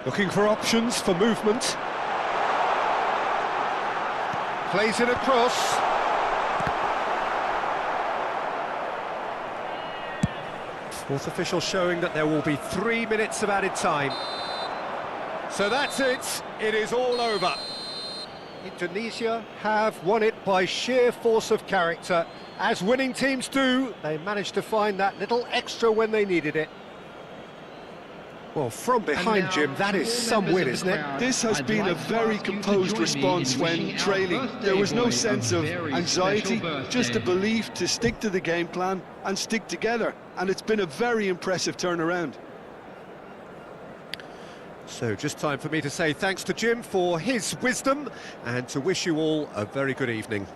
Looking for options for movement. Plays it across. Fourth official showing that there will be 3 minutes of added time. So that's it. It is all over. Indonesia have won it by sheer force of character. As winning teams do, they managed to find that little extra when they needed it. Well, from behind, Jim, that is some win, isn't it? This has been a very composed response when trailing. There was no sense of anxiety, just a belief to stick to the game plan and stick together. And it's been a very impressive turnaround. So just time for me to say thanks to Jim for his wisdom and to wish you all a very good evening.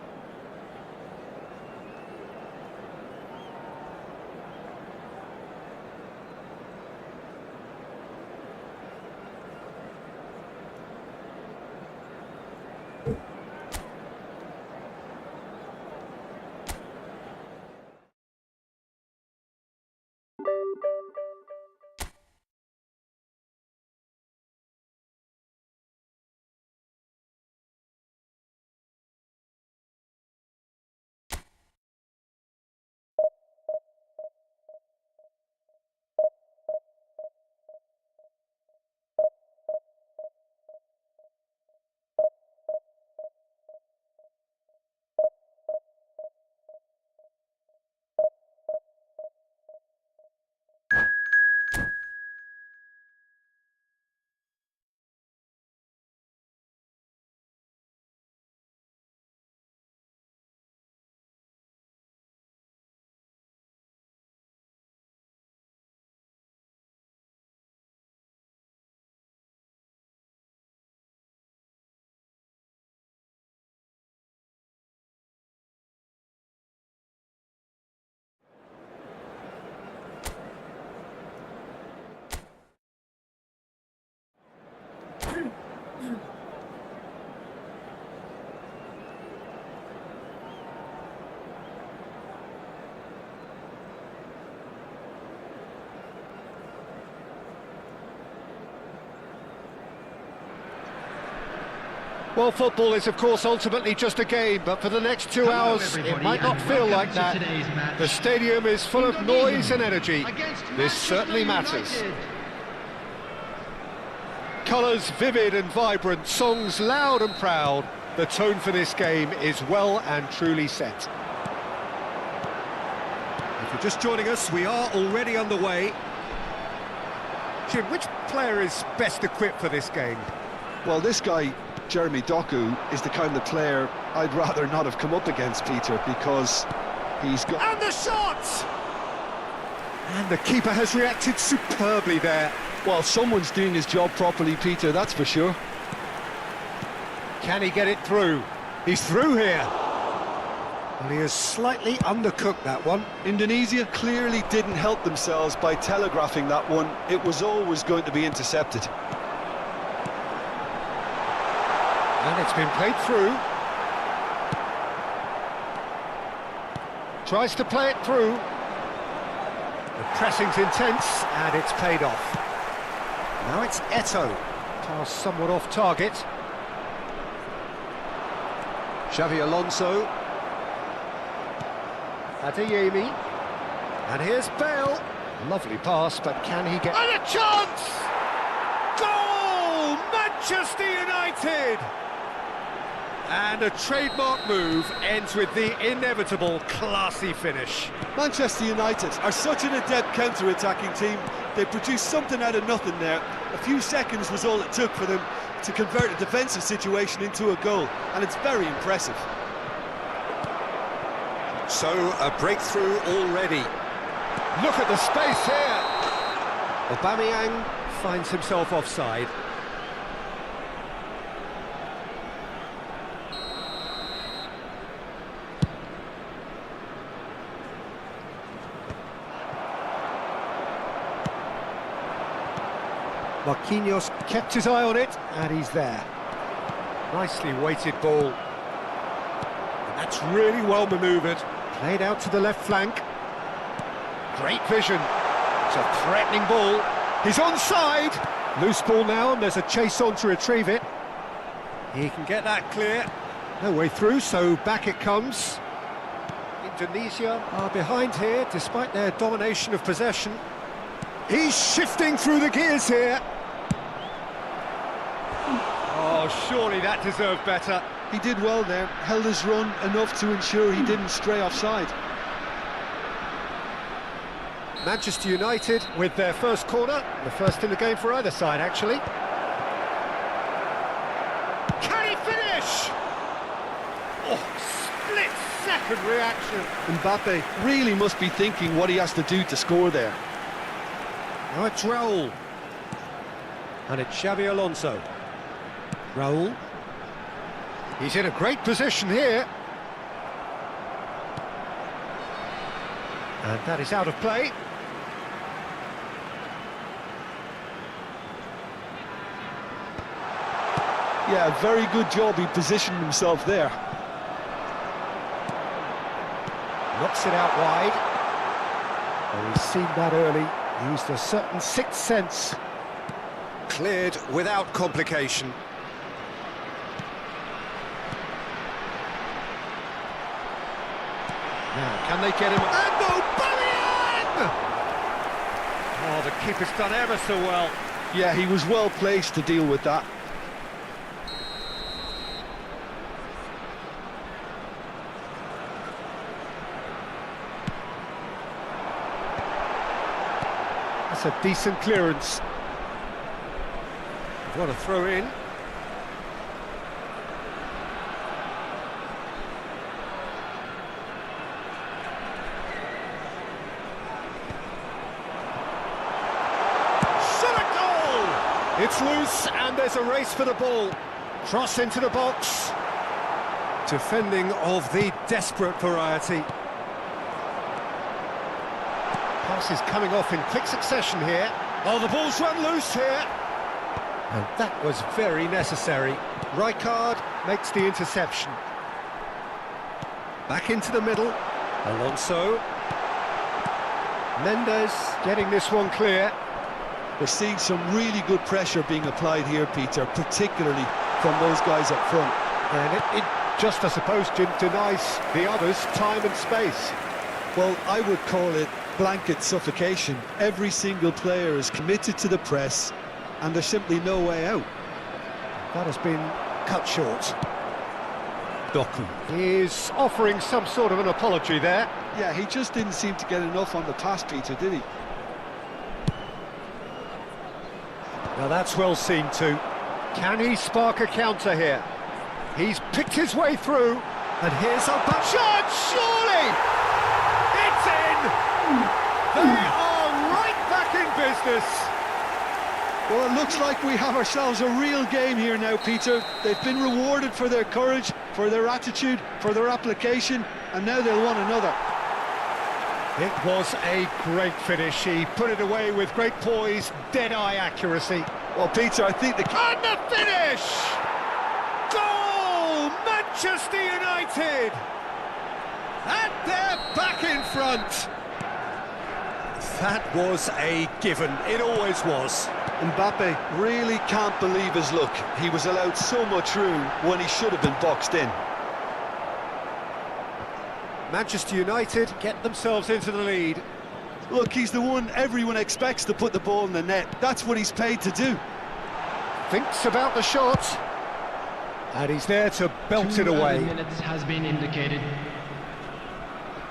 Well, football is, of course, ultimately just a game, but for the next 2 hours, it might not feel like that. The stadium is full of noise and energy. This certainly matters. Colours vivid and vibrant, songs loud and proud. The tone for this game is well and truly set. If you're just joining us, we are already underway. Jim, which player is best equipped for this game? Well, this guy, Jeremy Doku, is the kind of player I'd rather not have come up against, Peter, because he's got... And the shot! And the keeper has reacted superbly there. Well, someone's doing his job properly, Peter, that's for sure. Can he get it through? He's through here. Well, he has slightly undercooked that one. Indonesia clearly didn't help themselves by telegraphing that one. It was always going to be intercepted. And it's been played through. Tries to play it through. The pressing's intense, and it's paid off. Now it's Eto'o. Pass somewhat off target. Xavi Alonso. Adeyemi. And here's Bale. Lovely pass, but can he get... And a chance! Goal! Manchester United! And a trademark move ends with the inevitable classy finish. Manchester United are such an adept counter-attacking team. They produced something out of nothing there. A few seconds was all it took for them to convert a defensive situation into a goal, and it's very impressive. So, a breakthrough already. Look at the space here. Aubameyang finds himself offside. Marquinhos kept his eye on it, and he's there. Nicely weighted ball. And that's really well manoeuvred. Played out to the left flank. Great vision. It's a threatening ball. He's onside. Loose ball now, and there's a chase on to retrieve it. He can get that clear. No way through, so back it comes. Indonesia are behind here, despite their domination of possession. He's shifting through the gears here. Oh, surely that deserved better. He did well there, held his run enough to ensure he didn't stray offside. Manchester United with their first corner, the first in the game for either side, actually. Can he finish? Oh, split-second reaction. Mbappe really must be thinking what he has to do to score there. Now it's Raul. And it's Xabi Alonso. Raul. He's in a great position here. And that is out of play. Yeah, very good job, he positioned himself there. Knocks it out wide. Oh, he's seen that early. Used a certain sixth sense. Cleared without complication. Now, can they get him? And Aubameyang! Oh, the keeper's done ever so well. Yeah, he was well placed to deal with that. That's a decent clearance. What a throw in. It's loose, and there's a race for the ball. Cross into the box. Defending of the desperate variety. Pass is coming off in quick succession here. Oh, the ball's run loose here. And that was very necessary. Rijkaard makes the interception. Back into the middle. Alonso. Mendes getting this one clear. We're seeing some really good pressure being applied here, Peter, particularly from those guys up front. And it just, I suppose, denies the others time and space. Well, I would call it blanket suffocation. Every single player is committed to the press, and there's simply no way out. That has been cut short. Doku He's offering some sort of an apology there. Yeah, he just didn't seem to get enough on the pass, Peter, did he? Now that's well seen too. Can he spark a counter here? He's picked his way through, and here's a shot, surely! It's in! They are right back in business! Well, it looks like we have ourselves a real game here now, Peter. They've been rewarded for their courage, for their attitude, for their application, and now they'll want another. It was a great finish. He put it away with great poise, dead-eye accuracy. Well, Peter, I think And the finish! Goal! Manchester United! And they're back in front. That was a given. It always was. Mbappe really can't believe his luck. He was allowed so much room when he should have been boxed in. Manchester United get themselves into the lead. Look, he's the one everyone expects to put the ball in the net. That's what he's paid to do. Thinks about the shot. And he's there to belt it away. 2 minutes has been indicated.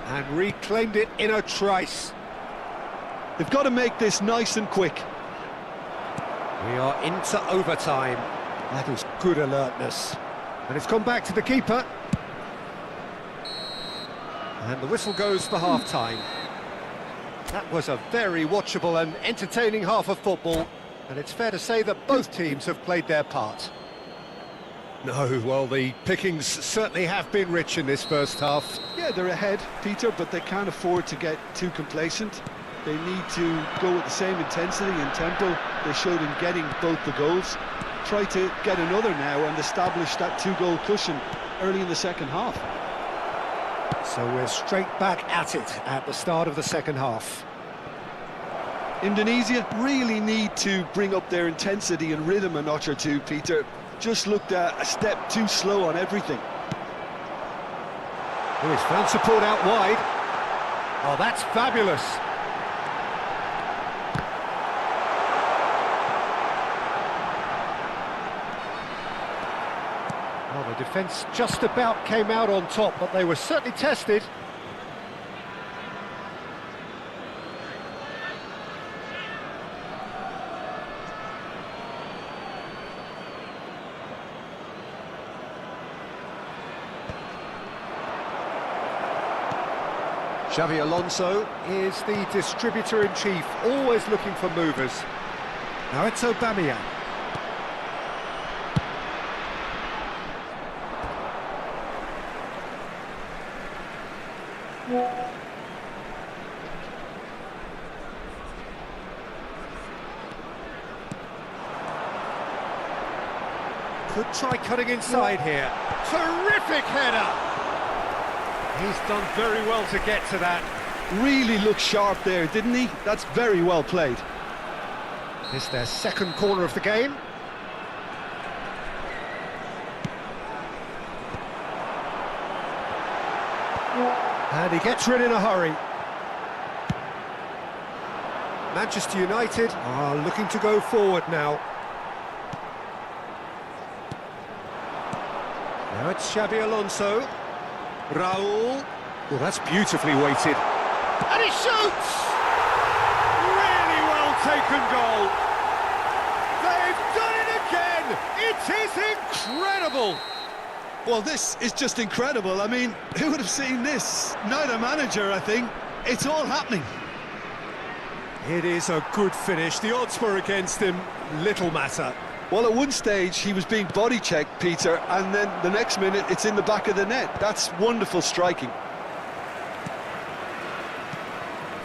And reclaimed it in a trice. They've got to make this nice and quick. We are into overtime. That is good alertness. And it's gone back to the keeper. And the whistle goes for half-time. That was a very watchable and entertaining half of football, and it's fair to say that both teams have played their part. No, well, the pickings certainly have been rich in this first half. Yeah, they're ahead, Peter, but they can't afford to get too complacent. They need to go with the same intensity and tempo they showed in getting both the goals. Try to get another now and establish that two-goal cushion early in the second half. So we're straight back at it at the start of the second half. Indonesia really need to bring up their intensity and rhythm a notch or two, Peter. Just looked a step too slow on everything. Oh, he's found support out wide. Oh, that's fabulous. Well, the defence just about came out on top, but they were certainly tested. Xavi Alonso is the distributor-in-chief, always looking for movers. Now it's Aubameyang. Could try cutting inside here. Terrific header! He's done very well to get to that. Really looked sharp there, didn't he? That's very well played. It's their second corner of the game. And he gets rid in a hurry. Manchester United are looking to go forward now. Now it's Xabi Alonso. Raul. Well, that's beautifully weighted. And he shoots! Really well taken goal. They've done it again! It is incredible! Well, this is just incredible. I mean, who would have seen this? Neither manager, I think. It's all happening. It is a good finish. The odds were against him. Little matter. Well, at one stage, he was being body-checked, Peter, and then the next minute, it's in the back of the net. That's wonderful striking.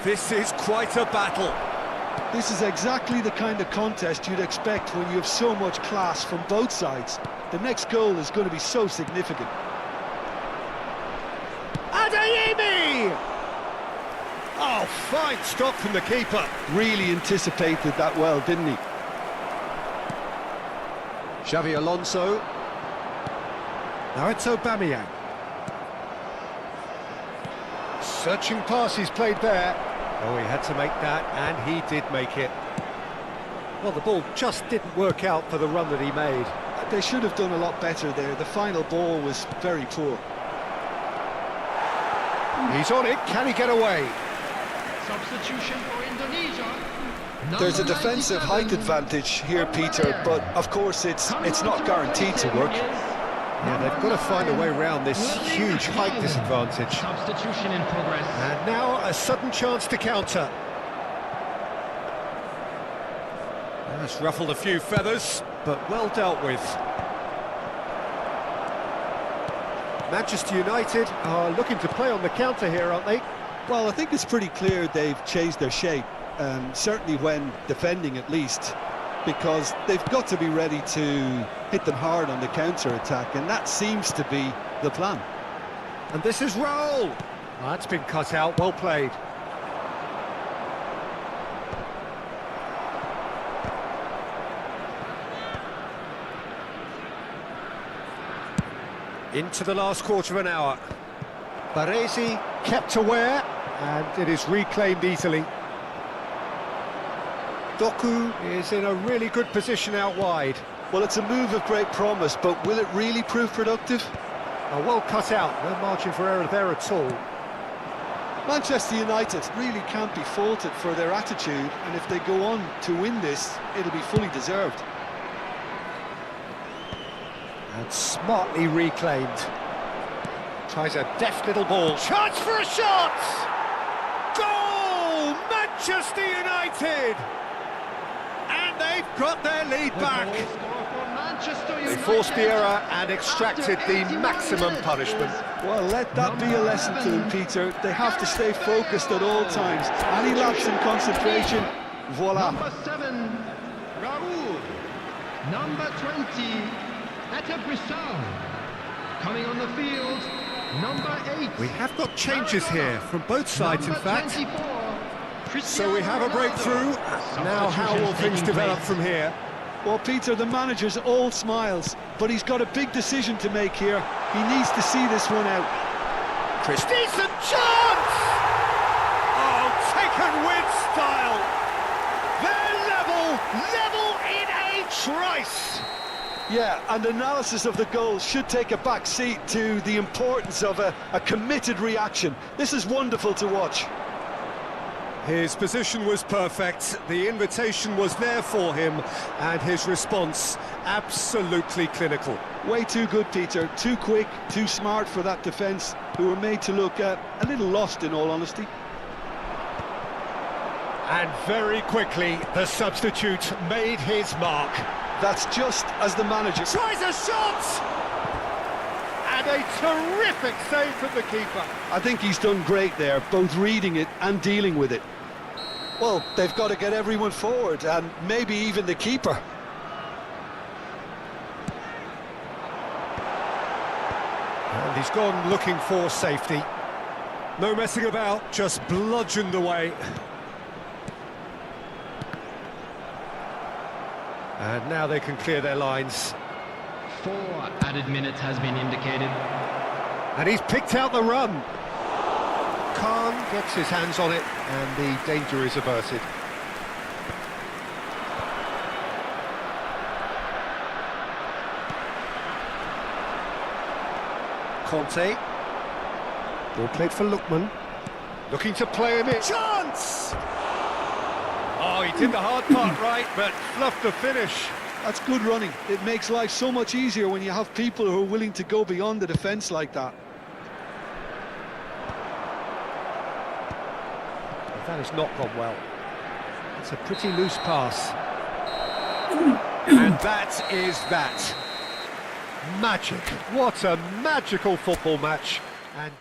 This is quite a battle. This is exactly the kind of contest you'd expect when you have so much class from both sides. The next goal is going to be so significant. Adeyemi! Oh, fine stop from the keeper. Really anticipated that well, didn't he? Xavi Alonso. Now it's Aubameyang. Searching pass he's played there. Oh, he had to make that, and he did make it. Well, the ball just didn't work out for the run that he made. They should have done a lot better there. The final ball was very poor. He's on it. Can he get away? Substitution for Indonesia. There's a defensive height advantage here, Peter, but of course it's not guaranteed to work. Yeah, they've got to find a way around this huge height disadvantage. Substitution in progress. And now a sudden chance to counter. That's ruffled a few feathers, but well dealt with. Manchester United are looking to play on the counter here, aren't they? Well, I think it's pretty clear they've changed their shape, certainly when defending at least, because they've got to be ready to hit them hard on the counter-attack, and that seems to be the plan. And this is Raul. Oh, that's been cut out, well played. Into the last quarter of an hour. Baresi kept aware, and it is reclaimed easily. Doku is in a really good position out wide. Well, it's a move of great promise, but will it really prove productive? Oh, well cut out, no margin for error there at all. Manchester United really can't be faulted for their attitude, and if they go on to win this, it'll be fully deserved. And smartly reclaimed. Tries a deft little ball. Chance for a shot! Goal! Manchester United! And they've got their lead back. They forced the error and extracted the maximum punishment. Well, let that be a lesson to them, Peter. They have to stay focused at all times. Any lapse in concentration, voila. Number 7, Raul. Number 20, Brissau. Coming on the field, number 8. We have got changes here from both sides, in fact. 24, So we have a breakthrough. Now how will things develop from here? Well, Peter, the manager's all smiles, but he's got a big decision to make here. He needs to see this one out. Decent chance! Oh, taken with style. They're level in a trice. Yeah, and analysis of the goal should take a back seat to the importance of a committed reaction. This is wonderful to watch. His position was perfect, the invitation was there for him, and his response absolutely clinical. Way too good, Peter. Too quick, too smart for that defence, who were made to look a little lost, in all honesty. And very quickly, the substitute made his mark. That's just as the manager Tries a shot! And a terrific save from the keeper. I think he's done great there, both reading it and dealing with it. Well, they've got to get everyone forward, and maybe even the keeper. And he's gone looking for safety. No messing about, just bludgeoned away. And now they can clear their lines. 4 added minutes has been indicated. And he's picked out the run. Khan gets his hands on it, and the danger is averted. Conte. Ball played for Lookman. Looking to play him in. Chance! Oh, he did the hard part right, but fluffed the finish. That's good running. It makes life so much easier when you have people who are willing to go beyond the defence like that. That has not gone well. It's a pretty loose pass. And that is that. Magic. What a magical football match. And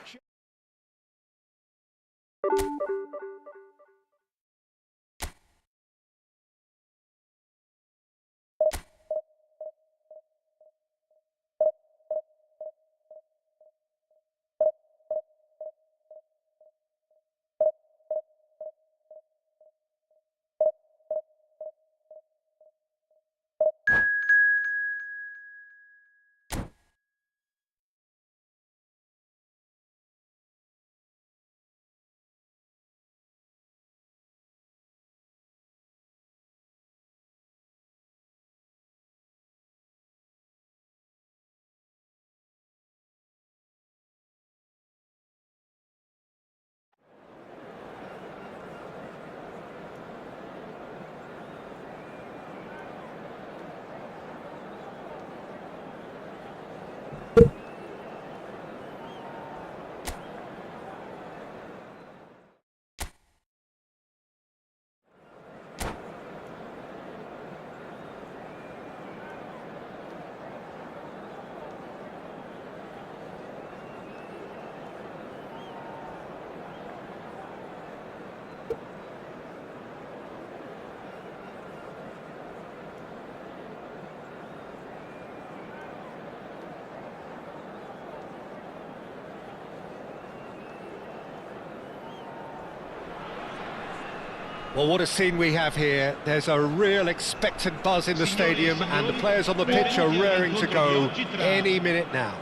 well, what a scene we have here. There's a real expectant buzz in the stadium, and the players on the pitch are raring to go any minute now.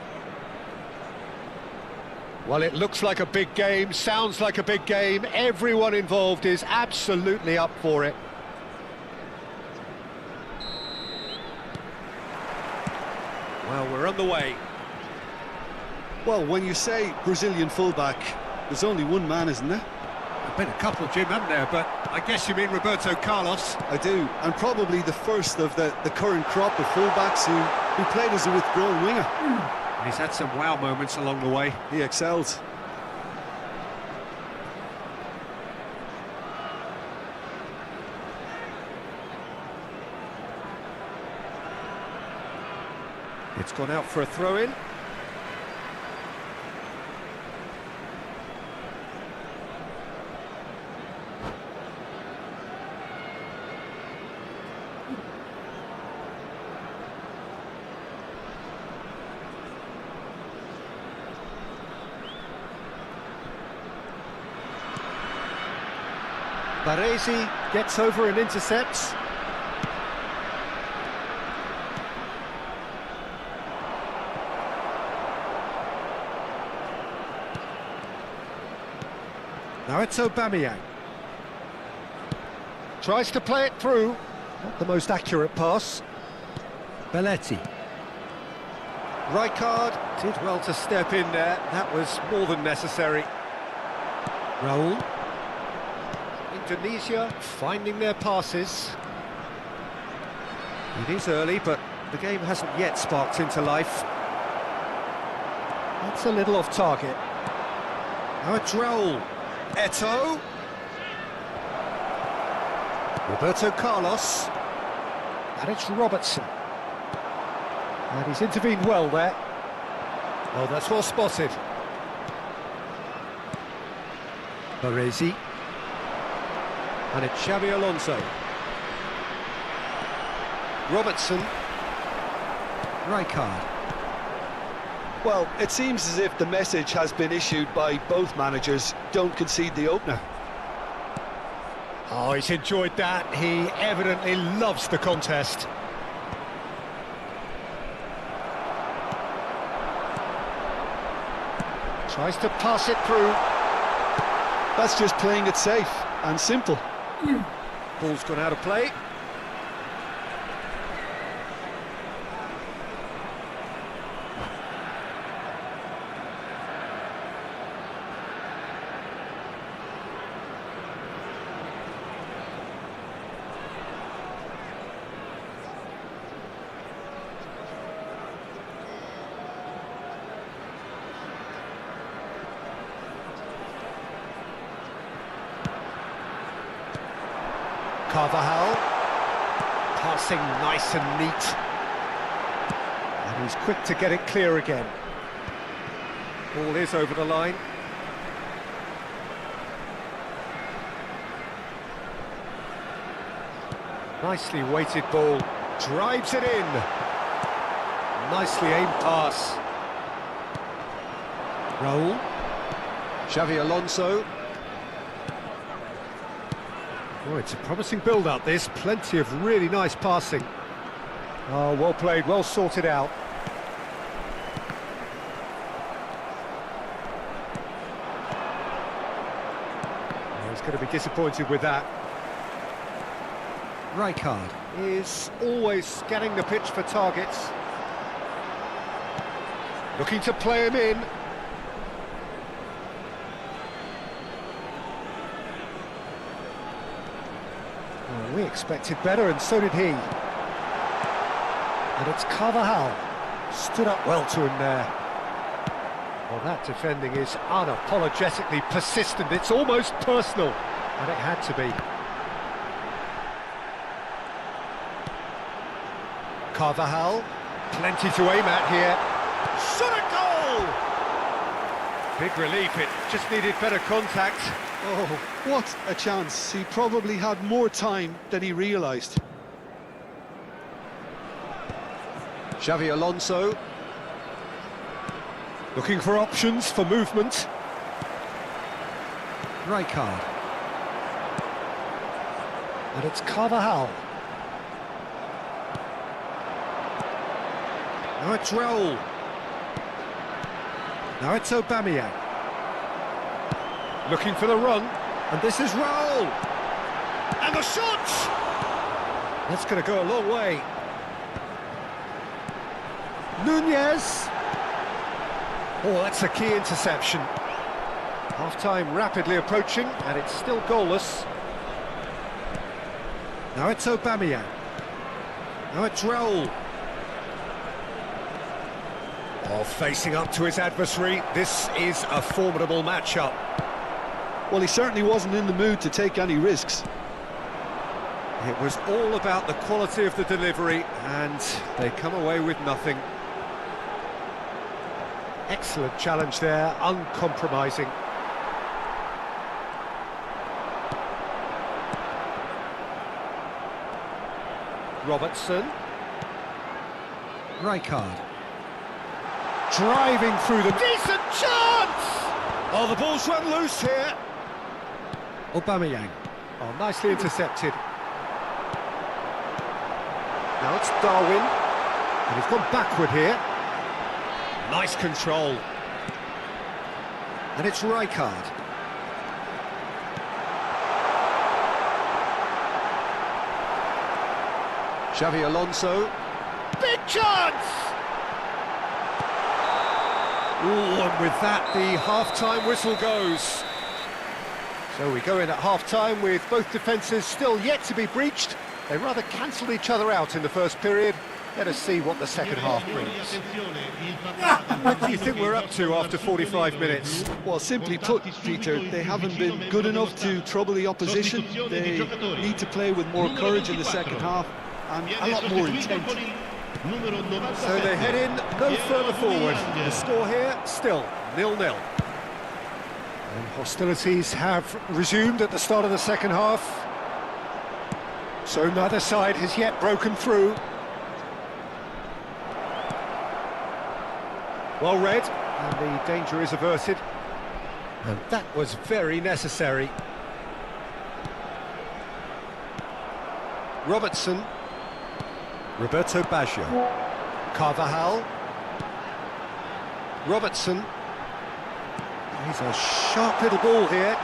Well, it looks like a big game, sounds like a big game. Everyone involved is absolutely up for it. Well, we're on the way. Well, when you say Brazilian fullback, there's only one man, isn't there? There've been a couple, Jim, haven't there? But I guess you mean Roberto Carlos. I do, and probably the first of the current crop of fullbacks who played as a withdrawn winger. And he's had some wow moments along the way. He excels. It's gone out for a throw-in. Baresi gets over and intercepts. Now it's Aubameyang. Tries to play it through. Not the most accurate pass. Belletti. Rijkaard did well to step in there. That was more than necessary. Raul. Indonesia finding their passes. It is early, but the game hasn't yet sparked into life. That's a little off target. Now it's Raul. Eto'o. Roberto Carlos. And it's Robertson. And he's intervened well there. Oh, that's well spotted. Baresi. And it's Xabi Alonso. Robertson. Rijkaard. Well, it seems as if the message has been issued by both managers: don't concede the opener. Oh, he's enjoyed that. He evidently loves the contest. Tries to pass it through. That's just playing it safe and simple. Ball's gone out of play. Carvajal, passing nice and neat, and he's quick to get it clear again. Ball is over the line. Nicely weighted ball, drives it in. Nicely aimed pass. Raul, Xabi Alonso. Oh, it's a promising build-up, this. Plenty of really nice passing. Oh, well played, well sorted out. Oh, he's going to be disappointed with that. Rijkaard is always scanning the pitch for targets. Looking to play him in. Well, we expected better, and so did he. And it's Carvajal. Stood up well to him there. Well, that defending is unapologetically persistent. It's almost personal, and it had to be. Carvajal, plenty to aim at here. Shot a goal! Big relief, it just needed better contact. Oh, what a chance. He probably had more time than he realised. Xabi Alonso. Looking for options for movement. Rijkaard. And it's Carvajal. Now it's Raul. Now it's Aubameyang. Looking for the run, and this is Raul. And the shot! That's going to go a long way. Nunez. Oh, that's a key interception. Half-time rapidly approaching, and it's still goalless. Now it's Aubameyang. Now it's Raul. Oh, facing up to his adversary, this is a formidable matchup. Well, he certainly wasn't in the mood to take any risks. It was all about the quality of the delivery, and they come away with nothing. Excellent challenge there, uncompromising. Robertson. Rijkaard. Driving through the... Decent chance! Oh, the ball's run loose here. Aubameyang. Oh, nicely intercepted. Now it's Darwin, and he's gone backward here. Nice control. And it's Rijkaard. Xavi Alonso. Big chance! Ooh, and with that, the half-time whistle goes. So we go in at half-time with both defences still yet to be breached. They rather cancelled each other out in the first period. Let us see what the second half brings. What do you think we're up to after 45 minutes? Well, simply put, Peter, they haven't been good enough to trouble the opposition. They need to play with more courage in the second half and a lot more intent. So they head in no further forward. The score here, still 0-0. And hostilities have resumed at the start of the second half. So neither side has yet broken through. Well read, and the danger is averted. And that was very necessary. Robertson. Roberto Baggio. Carvajal. Robertson. He's a sharp little ball here.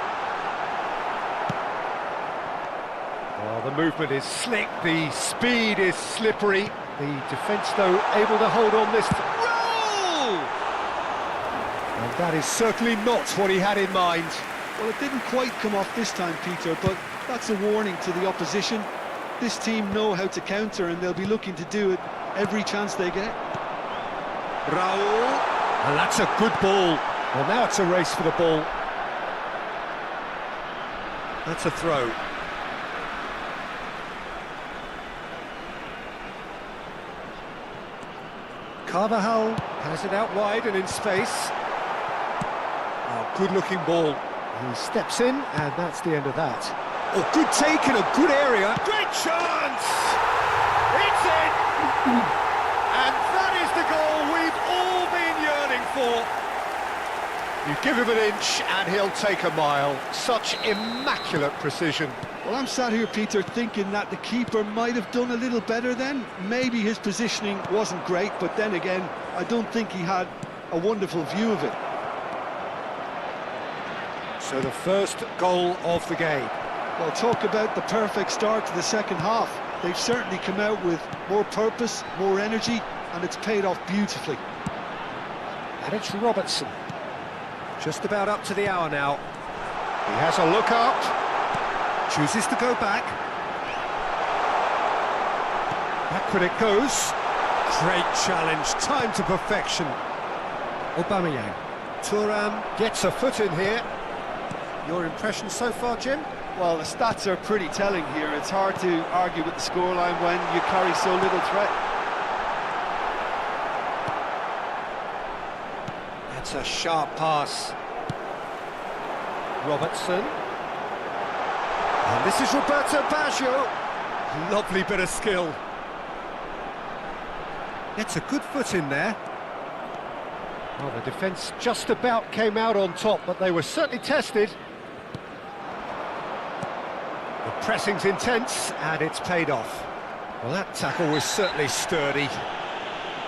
Oh, the movement is slick, the speed is slippery. The defence, though, able to hold on this. Roll! And that is certainly not what he had in mind. Well, it didn't quite come off this time, Peter, but that's a warning to the opposition. This team know how to counter, and they'll be looking to do it every chance they get. Raul, and that's a good ball. Well, now it's a race for the ball. That's a throw. Carvajal has it out wide and in space. Oh, good-looking ball. He steps in, and that's the end of that. Oh, good take in a good area. Great chance! It's in! And that is the goal we've all been yearning for. You give him an inch and he'll take a mile. Such immaculate precision. Well, I'm sat here, Peter, thinking that the keeper might have done a little better then. Maybe his positioning wasn't great, but then again, I don't think he had a wonderful view of it. So the first goal of the game. Well, talk about the perfect start to the second half. They've certainly come out with more purpose, more energy, and it's paid off beautifully. And it's Robertson. Just about up to the hour now. He has a look up, chooses to go back. Backward it goes. Great challenge, time to perfection. Aubameyang. Thuram gets a foot in here. Your impression so far, Jim? Well, the stats are pretty telling here. It's hard to argue with the scoreline when you carry so little threat. That's a sharp pass. Robertson. And this is Roberto Baggio. Lovely bit of skill. Gets a good foot in there. Well, the defence just about came out on top, but they were certainly tested. The pressing's intense, and it's paid off. Well, that tackle was certainly sturdy.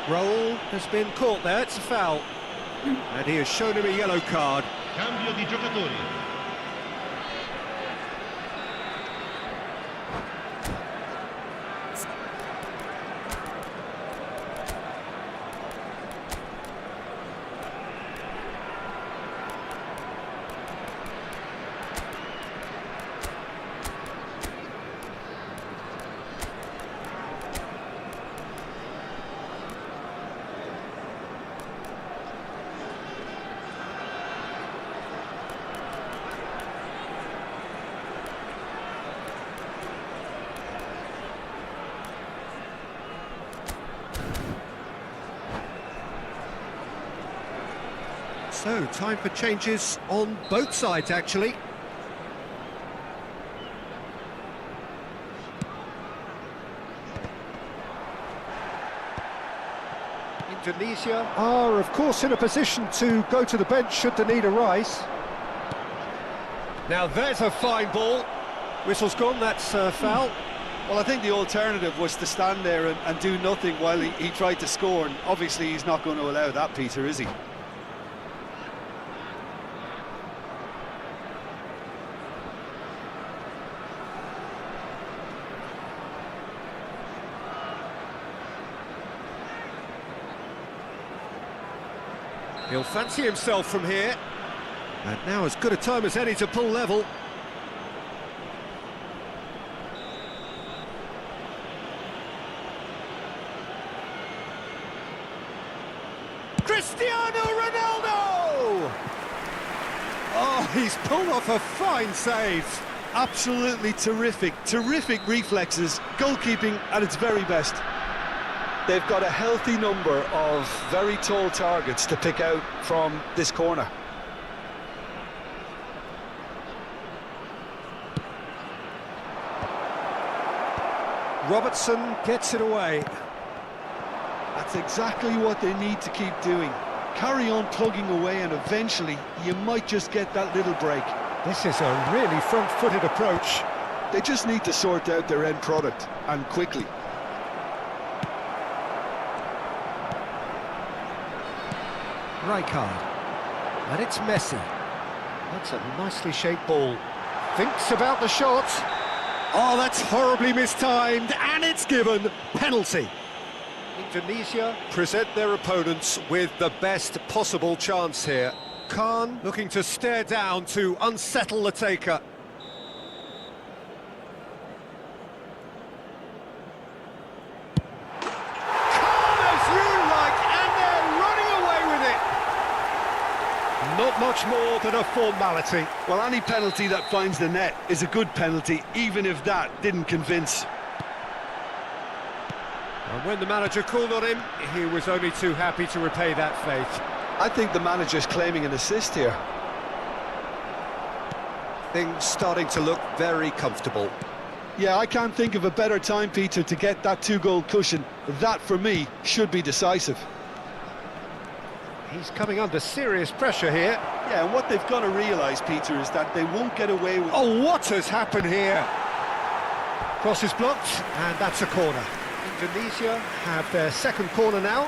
Raul has been caught there, it's a foul. And he has shown him a yellow card. Cambio di giocatori. So, time for changes on both sides, actually. Indonesia are, of course, in a position to go to the bench should the need arise. Now, there's a fine ball. Whistle's gone, that's foul. Well, I think the alternative was to stand there and do nothing while he tried to score, and obviously he's not going to allow that, Peter, is he? He'll fancy himself from here. And now as good a time as any to pull level. Cristiano Ronaldo! Oh, he's pulled off a fine save. Absolutely terrific reflexes, goalkeeping at its very best. They've got a healthy number of very tall targets to pick out from this corner. Robertson gets it away. That's exactly what they need to keep doing. Carry on plugging away and eventually you might just get that little break. This is a really front-footed approach. They just need to sort out their end product, and quickly. Rijkaard. And it's Messi. That's a nicely shaped ball. Thinks about the shot. Oh, that's horribly mistimed, and it's given. Penalty. Indonesia present their opponents with the best possible chance here. Khan looking to stare down to unsettle the taker. Calm as you like, and they're running away with it. Not much more than a formality. Well, any penalty that finds the net is a good penalty, even if that didn't convince. And when the manager called on him, he was only too happy to repay that faith. I think the manager's claiming an assist here. Things starting to look very comfortable. Yeah, I can't think of a better time, Peter, to get that two-goal cushion. That, for me, should be decisive. He's coming under serious pressure here. Yeah, and what they've got to realise, Peter, is that they won't get away with... Oh, what has happened here? Cross is blocked, and that's a corner. Indonesia have their second corner now.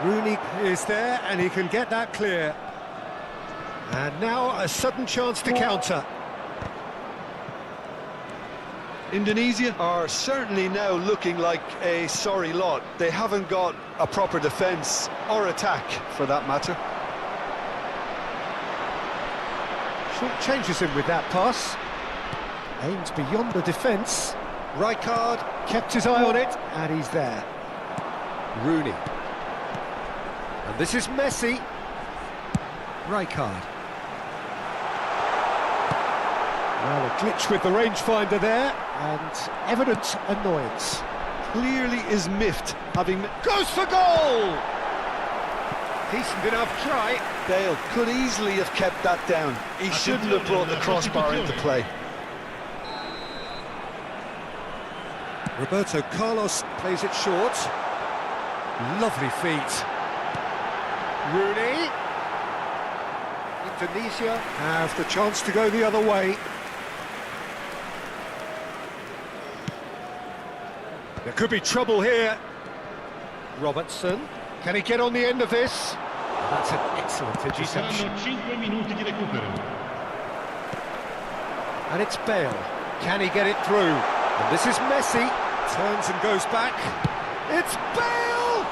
Rooney is there, and he can get that clear. And now a sudden chance to counter. Indonesia are certainly now looking like a sorry lot. They haven't got a proper defence, or attack, for that matter. Short changes him with that pass. Aims beyond the defence. Rijkaard kept his eye on it, and he's there. Rooney. And this is Messi. Rijkaard. Well, a glitch with the rangefinder there, and evident annoyance. Clearly is miffed, having... Goes for goal! Decent enough try. Bale could easily have kept that down. He shouldn't have brought the crossbar into play. Roberto Carlos plays it short. Lovely feet. Rooney. Indonesia have the chance to go the other way. There could be trouble here. Robertson. Can he get on the end of this? That's an excellent interception. And it's Bale. Can he get it through? And this is Messi. Turns and goes back. It's Bale!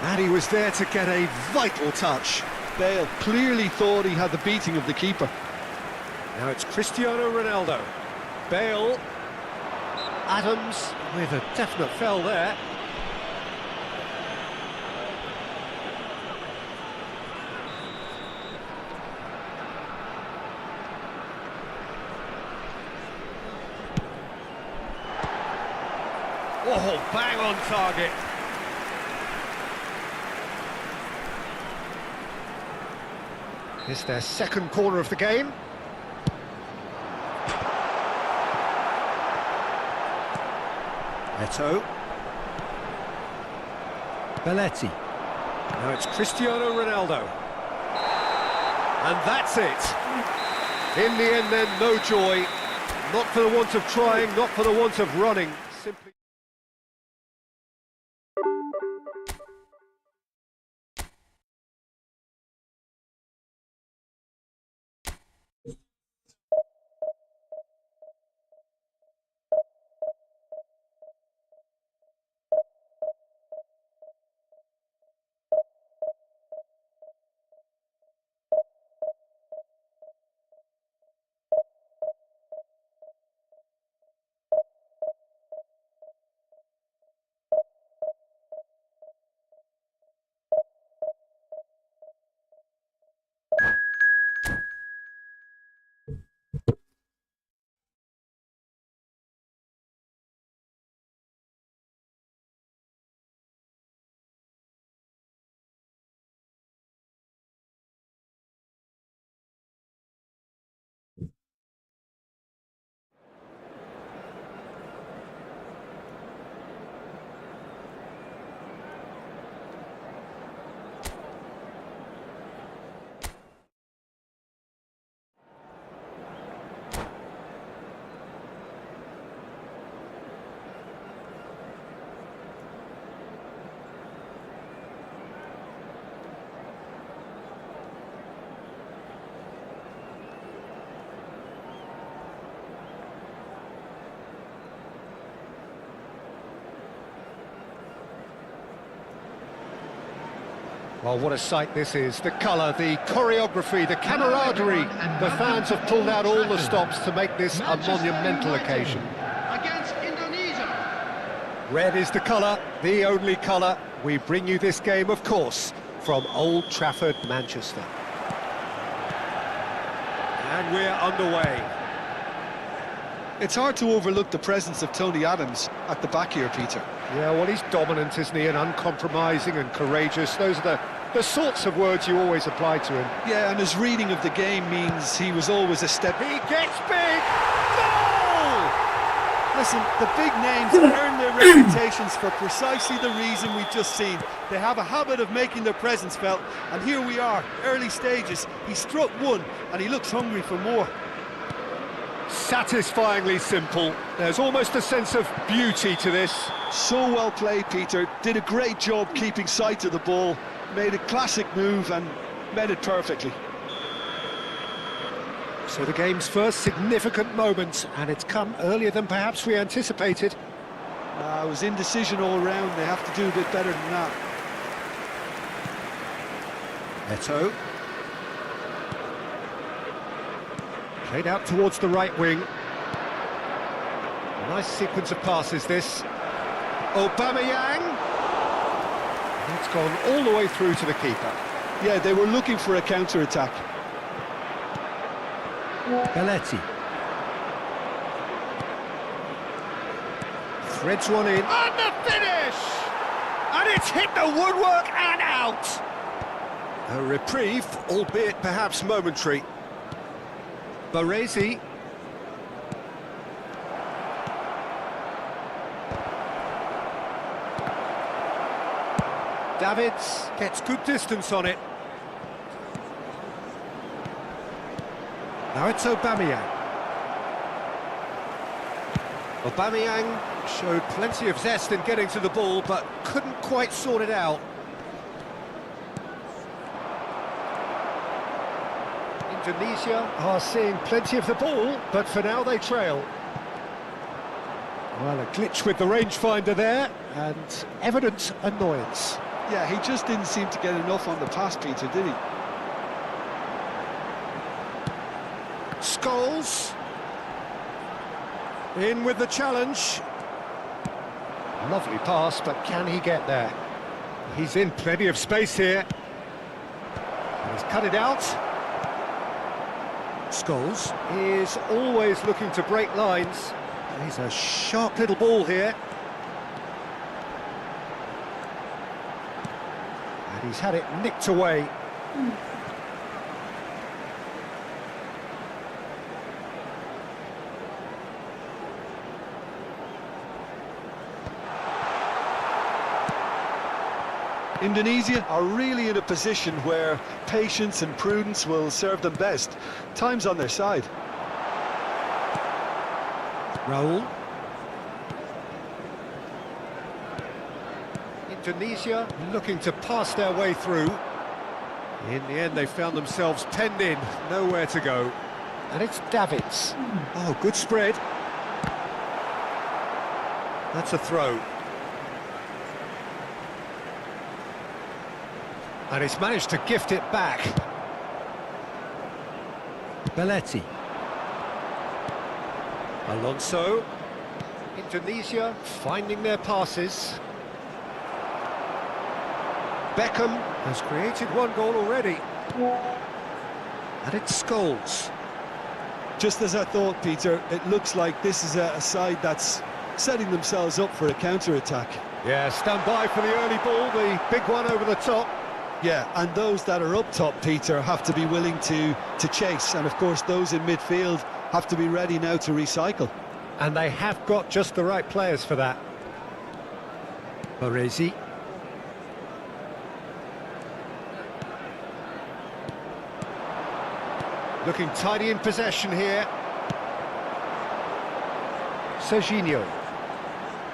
And he was there to get a vital touch. Bale clearly thought he had the beating of the keeper. Now it's Cristiano Ronaldo. Bale. Adams with a definite foul there. Oh, bang on target. It's their second corner of the game. Eto. Belletti. Now it's Cristiano Ronaldo. And that's it. In the end then, no joy. Not for the want of trying, not for the want of running. Simply... Well, what a sight this is. The colour, the choreography, the camaraderie. The fans have pulled out all the stops to make this a monumental occasion. Against Indonesia. Red is the colour, the only colour. We bring you this game, of course, from Old Trafford, Manchester. And we're underway. It's hard to overlook the presence of Tony Adams at the back here, Peter. Yeah, well, he's dominant, isn't he, and uncompromising and courageous. Those are the sorts of words you always apply to him. Yeah, and his reading of the game means he was always a step... He gets big! Goal! Listen, the big names earn their reputations for precisely the reason we've just seen. They have a habit of making their presence felt, and here we are, early stages. He struck one, and he looks hungry for more. Satisfyingly simple. There's almost a sense of beauty to this. So well played, Peter. Did a great job keeping sight of the ball. Made a classic move and met it perfectly. So the game's first significant moment, and it's come earlier than perhaps we anticipated. It was indecision all round. They have to do a bit better than that. Eto'o. Played out towards the right wing. Nice sequence of passes, this. Aubameyang. It's gone all the way through to the keeper. Yeah, they were looking for a counter-attack. Belletti. Threads one in. And the finish! And it's hit the woodwork and out! A reprieve, albeit perhaps momentary. Baresi. Davids gets good distance on it. Now it's Aubameyang. Aubameyang showed plenty of zest in getting to the ball, but couldn't quite sort it out. Indonesia are seeing plenty of the ball, but for now they trail. Well, a glitch with the rangefinder there, and evident annoyance. Yeah, he just didn't seem to get enough on the pass, Peter, did he? Scholes. In with the challenge. Lovely pass, but can he get there? He's in plenty of space here. He's cut it out. Scholes is always looking to break lines. He's a sharp little ball here. And he's had it nicked away. Indonesia are really in a position where patience and prudence will serve them best. Time's on their side. Raul. Indonesia looking to pass their way through. In the end, they found themselves penned in, nowhere to go. And it's Davids. Oh, good spread. That's a throw. And he's managed to gift it back. Belletti. Alonso. Indonesia finding their passes. Beckham has created one goal already. And it's Scholes. Just as I thought, Peter, it looks like this is a side that's setting themselves up for a counter-attack. Yeah, stand by for the early ball, the big one over the top. Yeah, and those that are up top, Peter, have to be willing to chase. And of course, those in midfield have to be ready now to recycle. And they have got just the right players for that. Baresi. Looking tidy in possession here. Serginho.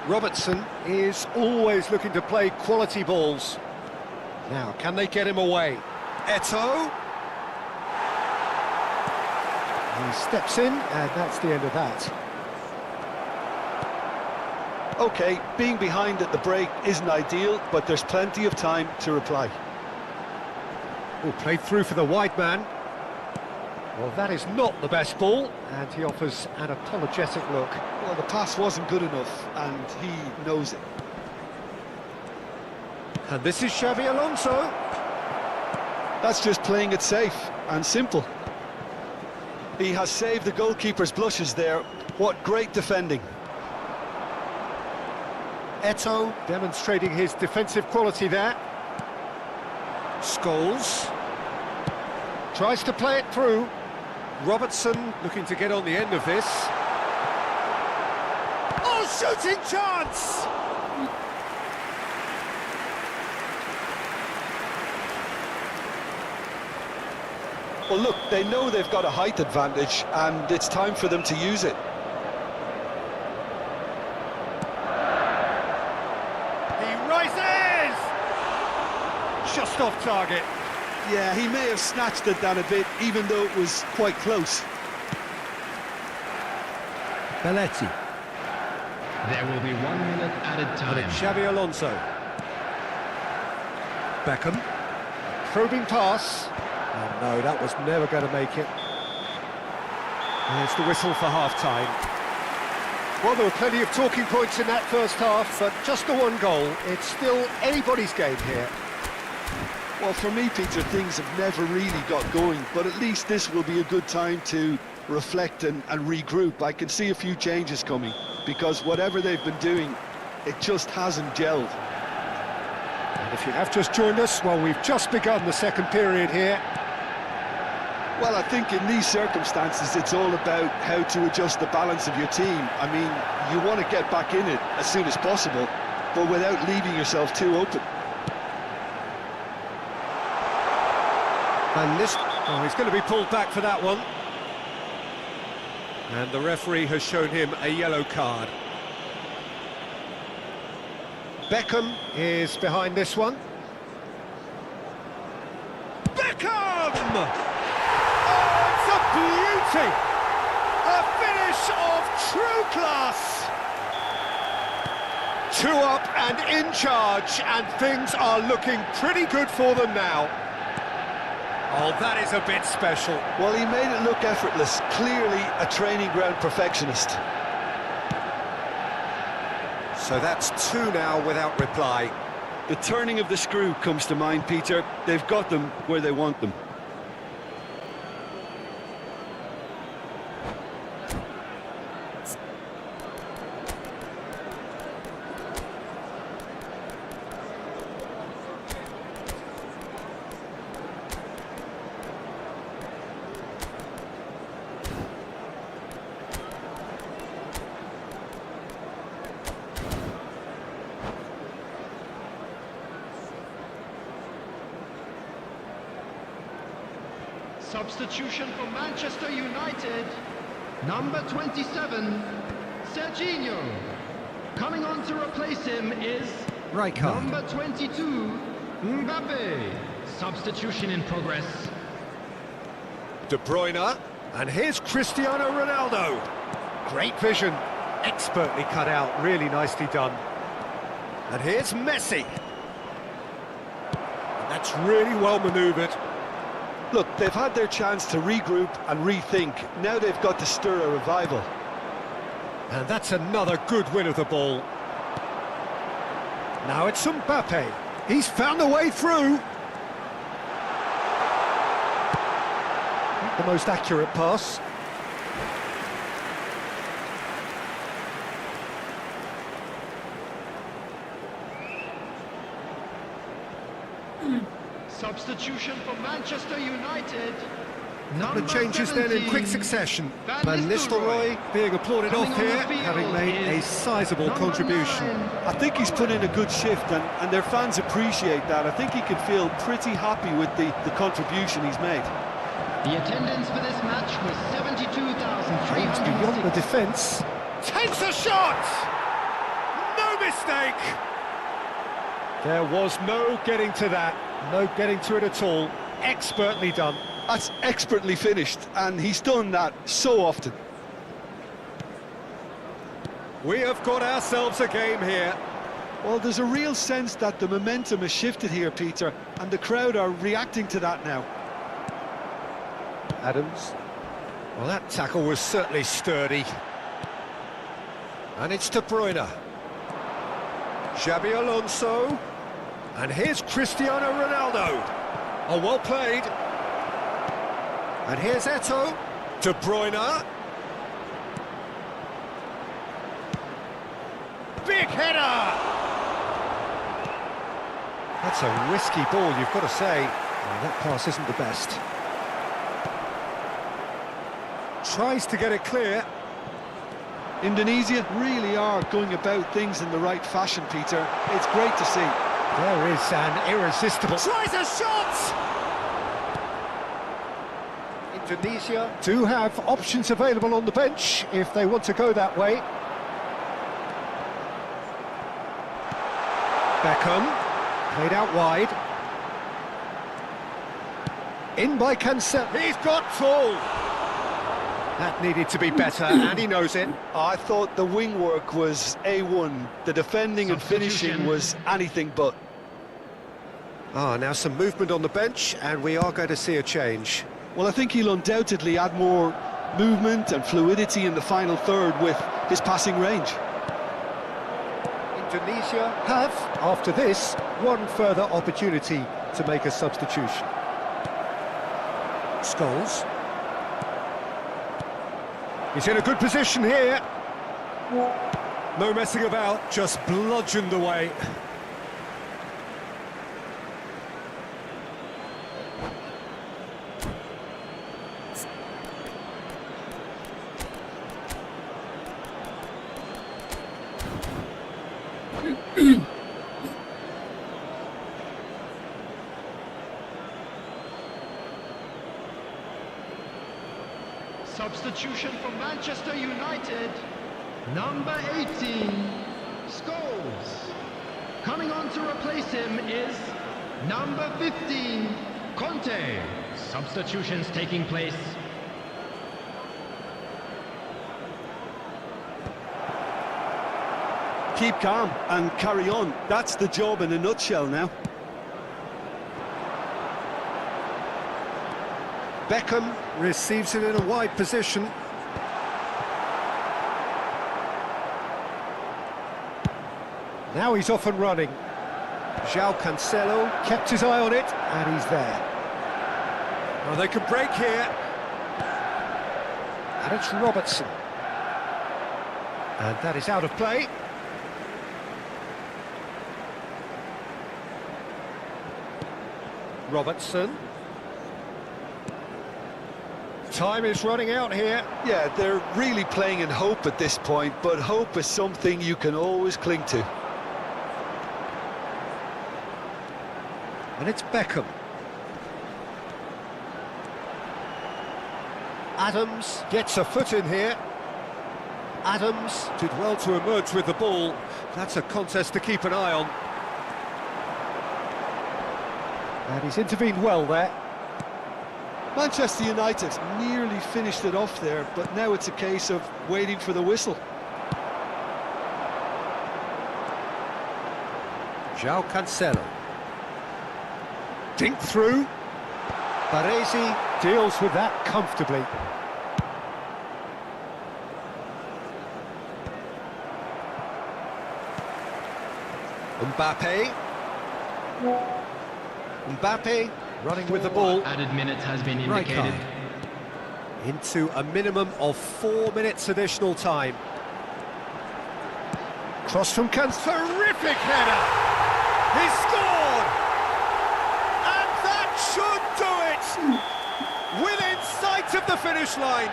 Robertson is always looking to play quality balls. Now, can they get him away? Eto'o. He steps in, and that's the end of that. OK, being behind at the break isn't ideal, but there's plenty of time to reply. Oh, played through for the wide man. Well, that is not the best ball, and he offers an apologetic look. Well, the pass wasn't good enough, and he knows it. And this is Xavi Alonso. That's just playing it safe and simple. He has saved the goalkeeper's blushes there. What great defending. Eto'o demonstrating his defensive quality there. Scholes tries to play it through. Robertson looking to get on the end of this. Oh, shooting chance! Well, look, they know they've got a height advantage, and it's time for them to use it. He rises! Just off target. Yeah, he may have snatched it down a bit, even though it was quite close. Belletti. There will be 1 minute added time. Xavi Alonso. Beckham. Probing pass. Oh no, that was never going to make it. There's the whistle for half-time. Well, there were plenty of talking points in that first half, but just the one goal. It's still anybody's game here. Well, for me, Peter, things have never really got going, but at least this will be a good time to reflect and regroup. I can see a few changes coming, because whatever they've been doing, it just hasn't gelled. And if you have just joined us, well, we've just begun the second period here. Well, I think in these circumstances, it's all about how to adjust the balance of your team. I mean, you want to get back in it as soon as possible, but without leaving yourself too open. And this... Oh, he's going to be pulled back for that one. And the referee has shown him a yellow card. Beckham is behind this one. Beckham! Oh, it's a beauty! A finish of true class! 2 up and in charge, and things are looking pretty good for them now. Oh, that is a bit special. Well, he made it look effortless. Clearly a training ground perfectionist. So that's 2 now without reply. The turning of the screw comes to mind, Peter. They've got them where they want them. Substitution for Manchester United. Number 27, Serginho. Coming on to replace him is Rijkaard. number 22, Mbappe. Substitution in progress. De Bruyne, and here's Cristiano Ronaldo. Great vision, expertly cut out, really nicely done. And here's Messi. And that's really well manoeuvred. Look, they've had their chance to regroup and rethink. Now they've got to stir a revival. And that's another good win of the ball. Now it's Mbappe. He's found a way through. Not the most accurate pass. Substitution for Manchester United. The changes then in quick succession. Van Nistelrooy being applauded off here, having made a sizable contribution. I think he's put in a good shift, and their fans appreciate that. I think he can feel pretty happy with the contribution he's made. The attendance for this match was Aims 72,300. beyond the defence. Takes a shot! No mistake! There was no getting to that. No getting to it at all. Expertly done. That's expertly finished, and he's done that so often. We have got ourselves a game here. Well, there's a real sense that the momentum has shifted here, Peter, and the crowd are reacting to that now. Adams. Well, that tackle was certainly sturdy. And it's De Bruyne. Xabi Alonso. And here's Cristiano Ronaldo. Oh, well played. And here's Eto'o. De Bruyne. Big header! That's a risky ball, you've got to say. Oh, that pass isn't the best. Tries to get it clear. Indonesia really are going about things in the right fashion, Peter. It's great to see. There is an irresistible... Tries a shot! Indonesia do have options available on the bench if they want to go that way. Beckham, played out wide. In by Cancelo. He's got full! That needed to be better, and he knows it. I thought the wing work was A1. The defending and finishing was anything but. Now some movement on the bench, and we are going to see a change. Well, I think he'll undoubtedly add more movement and fluidity in the final third with his passing range. Indonesia have, after this, one further opportunity to make a substitution. Scholes. He's in a good position here. No messing about, just bludgeoned away. Substitution for Manchester United. Number 18, Scholes. Coming on to replace him is number 15, Conte. Substitutions taking place. Keep calm and carry on. That's the job in a nutshell now. Beckham receives it in a wide position. Now he's off and running. João Cancelo kept his eye on it, and he's there. Well, they can break here. And it's Robertson. And that is out of play. Robertson. Time is running out here. Yeah, they're really playing in hope at this point, but hope is something you can always cling to. And it's Beckham. Adams gets a foot in here. Adams did well to emerge with the ball. That's a contest to keep an eye on. And he's intervened well there. Manchester United nearly finished it off there, but now it's a case of waiting for the whistle. João Cancelo. Dink through. Baresi deals with that comfortably. Mbappe running with the ball. Added minutes has been indicated. Into a minimum of 4 minutes additional time. Cross from Cancelo. Terrific header! He scored! And that should do it! Within sight of the finish line.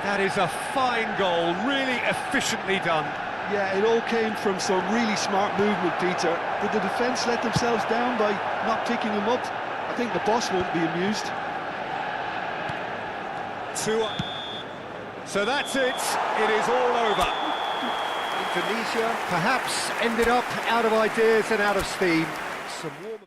That is a fine goal, really efficiently done. Yeah, it all came from some really smart movement, Peter. Did the defence let themselves down by not picking him up? I think the boss won't be amused. So that's it. It is all over. Indonesia perhaps ended up out of ideas and out of steam. Some warm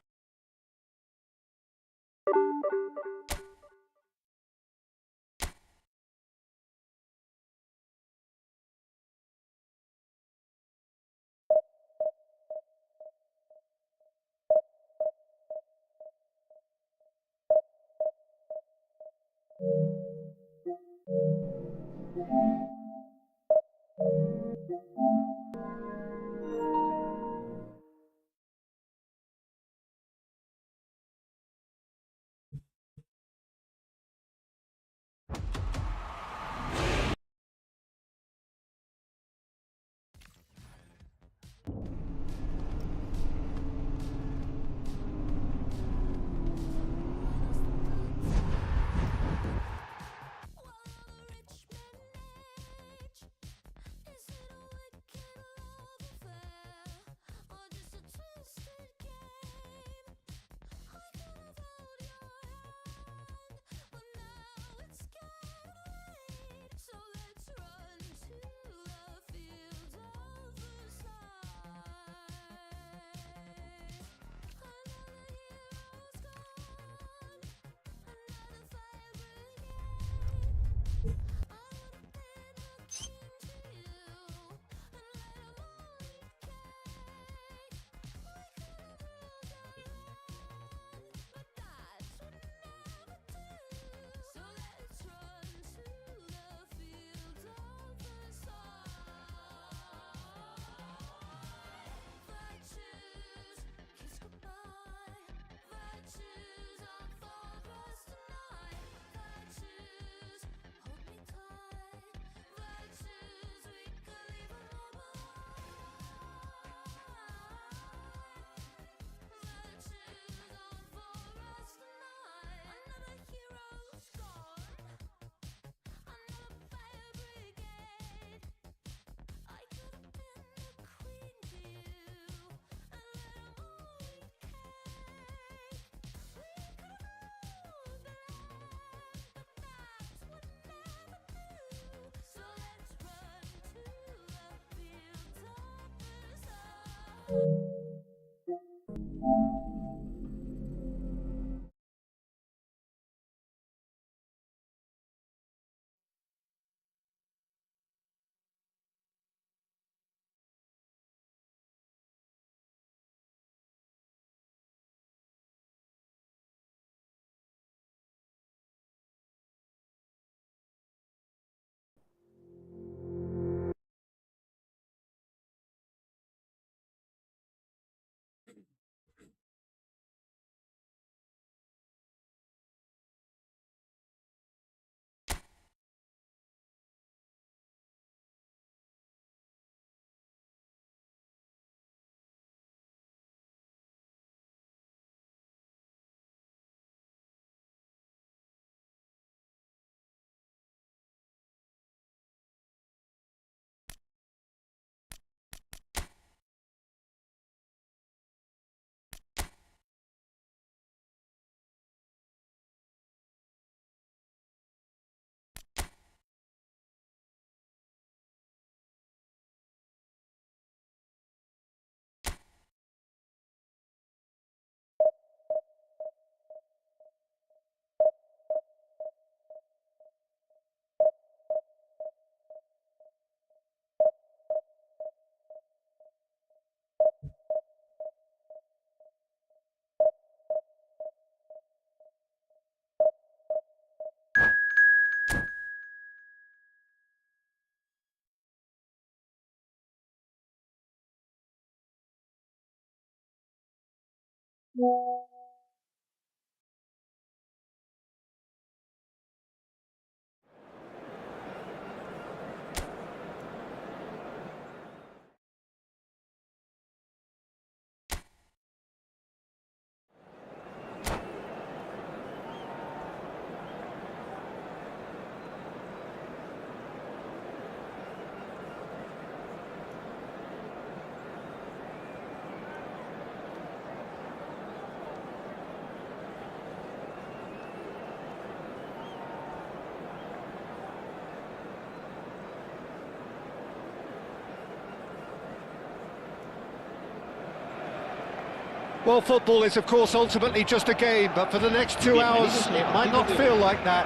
Well, football is, of course, ultimately just a game, but for the next 2 hours, it might not feel like that.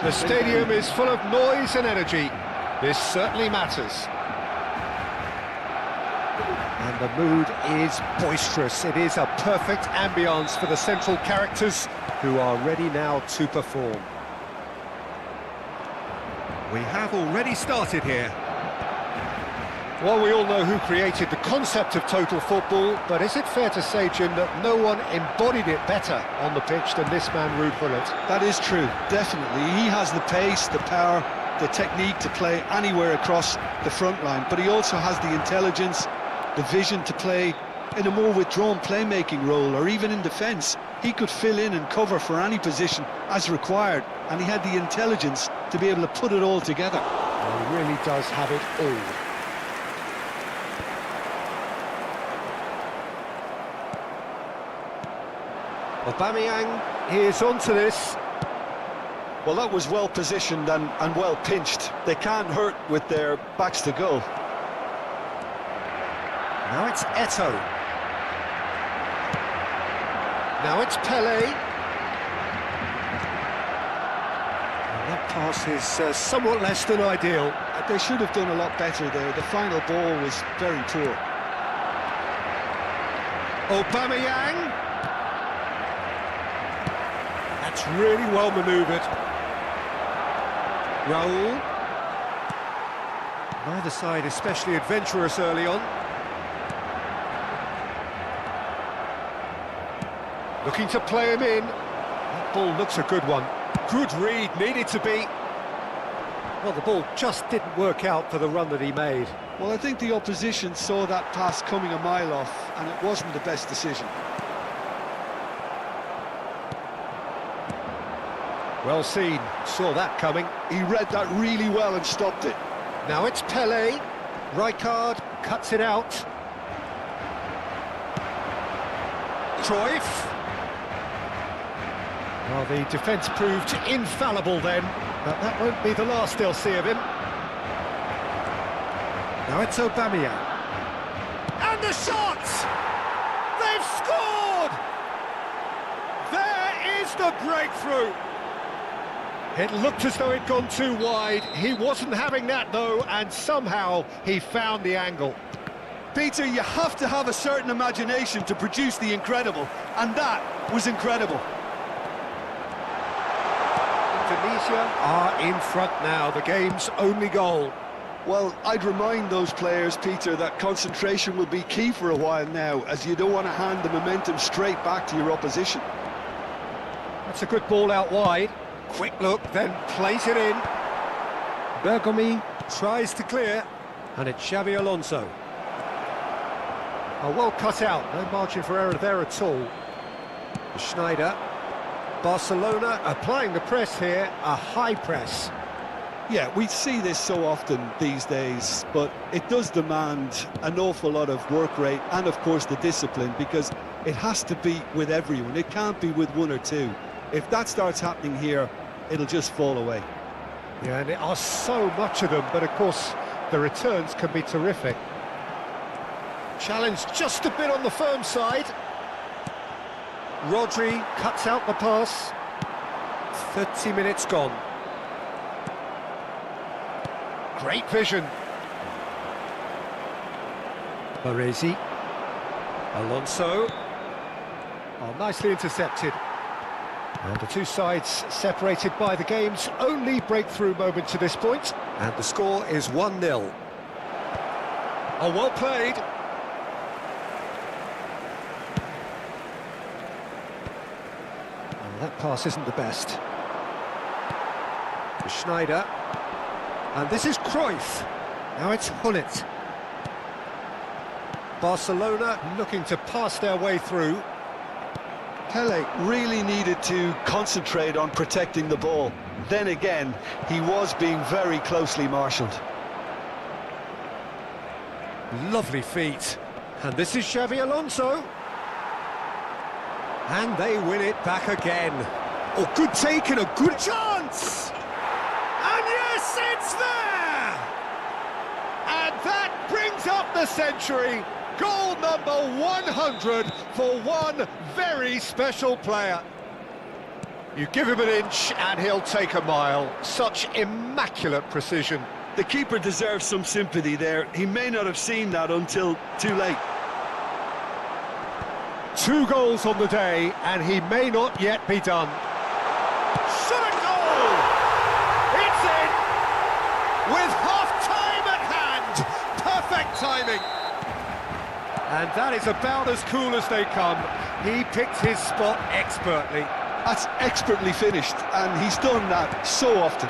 The stadium is full of noise and energy. This certainly matters. And the mood is boisterous. It is a perfect ambience for the central characters who are ready now to perform. We have already started here. Well, we all know who created the concept of total football, but is it fair to say, Jim, that no one embodied it better on the pitch than this man, Ruud Gullit? That is true, definitely. He has the pace, the power, the technique to play anywhere across the front line, but he also has the intelligence, the vision to play in a more withdrawn playmaking role, or even in defence. He could fill in and cover for any position as required, and he had the intelligence to be able to put it all together. Well, he really does have it all. Aubameyang is onto this. Well, that was well positioned and well pinched. They can't hurt with their backs to goal. Now it's Eto'o. Now it's Pelé. And that pass is somewhat less than ideal. They should have done a lot better there. The final ball was very poor. Aubameyang. That's really well manoeuvred. Raul. Neither side especially adventurous early on. Looking to play him in. That ball looks a good one. Good read, needed to be. Well, the ball just didn't work out for the run that he made. Well, I think the opposition saw that pass coming a mile off, and it wasn't the best decision. Well seen, saw that coming. He read that really well and stopped it. Now it's Pelé. Rijkaard cuts it out. Cruyff. Well, the defence proved infallible then, but that won't be the last they'll see of him. Now it's Aubameyang. And the shot! They've scored! There is the breakthrough! It looked as though it'd gone too wide. He wasn't having that, though, and somehow he found the angle. Peter, you have to have a certain imagination to produce the incredible, and that was incredible. Tunisia are in front now, the game's only goal. Well, I'd remind those players, Peter, that concentration will be key for a while now, as you don't want to hand the momentum straight back to your opposition. That's a good ball out wide. Quick look, then plays it in. Bergomi tries to clear, and it's Xabi Alonso. Oh, well cut out, no margin for error there at all. Schneider. Barcelona applying the press here, a high press. Yeah, we see this so often these days, but it does demand an awful lot of work rate and, of course, the discipline, because it has to be with everyone. It can't be with one or two. If that starts happening here, it'll just fall away. Yeah, and there are so much of them, but of course the returns can be terrific. Challenge just a bit on the firm side. Rodri cuts out the pass. 30 minutes gone. Great vision. Baresi. Alonso. Oh, nicely intercepted. And the two sides separated by the game's only breakthrough moment to this point. And the score is 1-0. Oh, well played. That pass isn't the best. Schneider. And this is Cruyff. Now it's Gullit. Barcelona looking to pass their way through. Pelé really needed to concentrate on protecting the ball. Then again, he was being very closely marshalled. Lovely feet. And this is Xabi Alonso. And they win it back again. Oh, good take and a good chance! And yes, it's there! And that brings up the century. Goal number 100 for one very special player. You give him an inch and he'll take a mile. Such immaculate precision. The keeper deserves some sympathy there. He may not have seen that until too late. 2 goals on the day, and he may not yet be done. Shot a goal! It's in! With half-time at hand! Perfect timing! And that is about as cool as they come. He picked his spot expertly. That's expertly finished, and he's done that so often.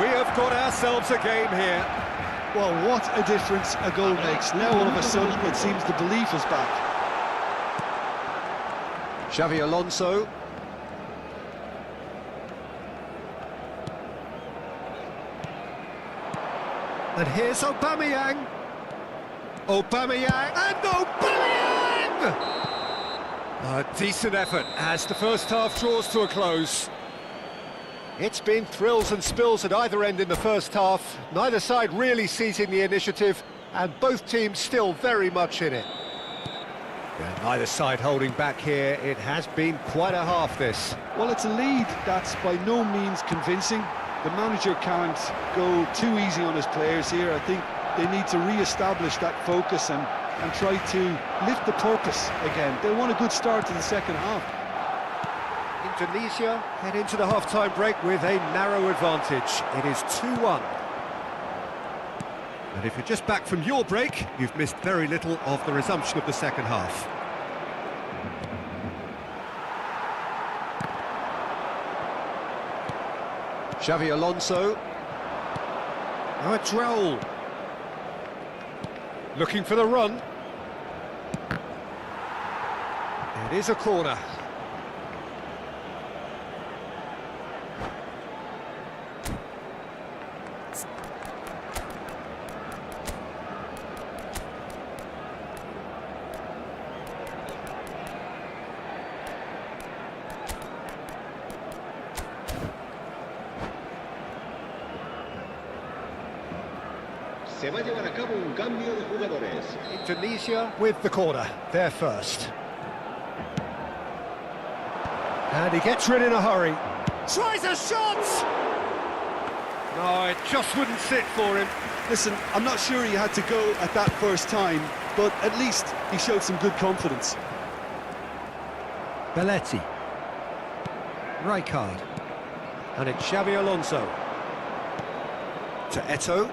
We have got ourselves a game here. Well, what a difference a goal makes. Now all of a sudden it seems the belief is back. Xavi Alonso. And here's Aubameyang. Aubameyang and Aubameyang! A decent effort as the first half draws to a close. It's been thrills and spills at either end in the first half. Neither side really seizing the initiative, and both teams still very much in it. Yeah, neither side holding back here. It has been quite a half, this. Well, it's a lead that's by no means convincing. The manager can't go too easy on his players here. I think they need to re-establish that focus and try to lift the purpose again. They want a good start to the second half. Indonesia head into the half-time break with a narrow advantage. It is 2-1. And if you're just back from your break, you've missed very little of the resumption of the second half. Xavi Alonso. Now it's Raul. Looking for the run. It is a corner. Se va a llevar a cabo un cambio de jugadores. Indonesia with the corner, they're first. And he gets rid in a hurry. Tries a shot! No, it just wouldn't sit for him. Listen, I'm not sure he had to go at that first time, but at least he showed some good confidence. Belletti. Rijkaard. And it's Xavi Alonso. To Eto'o.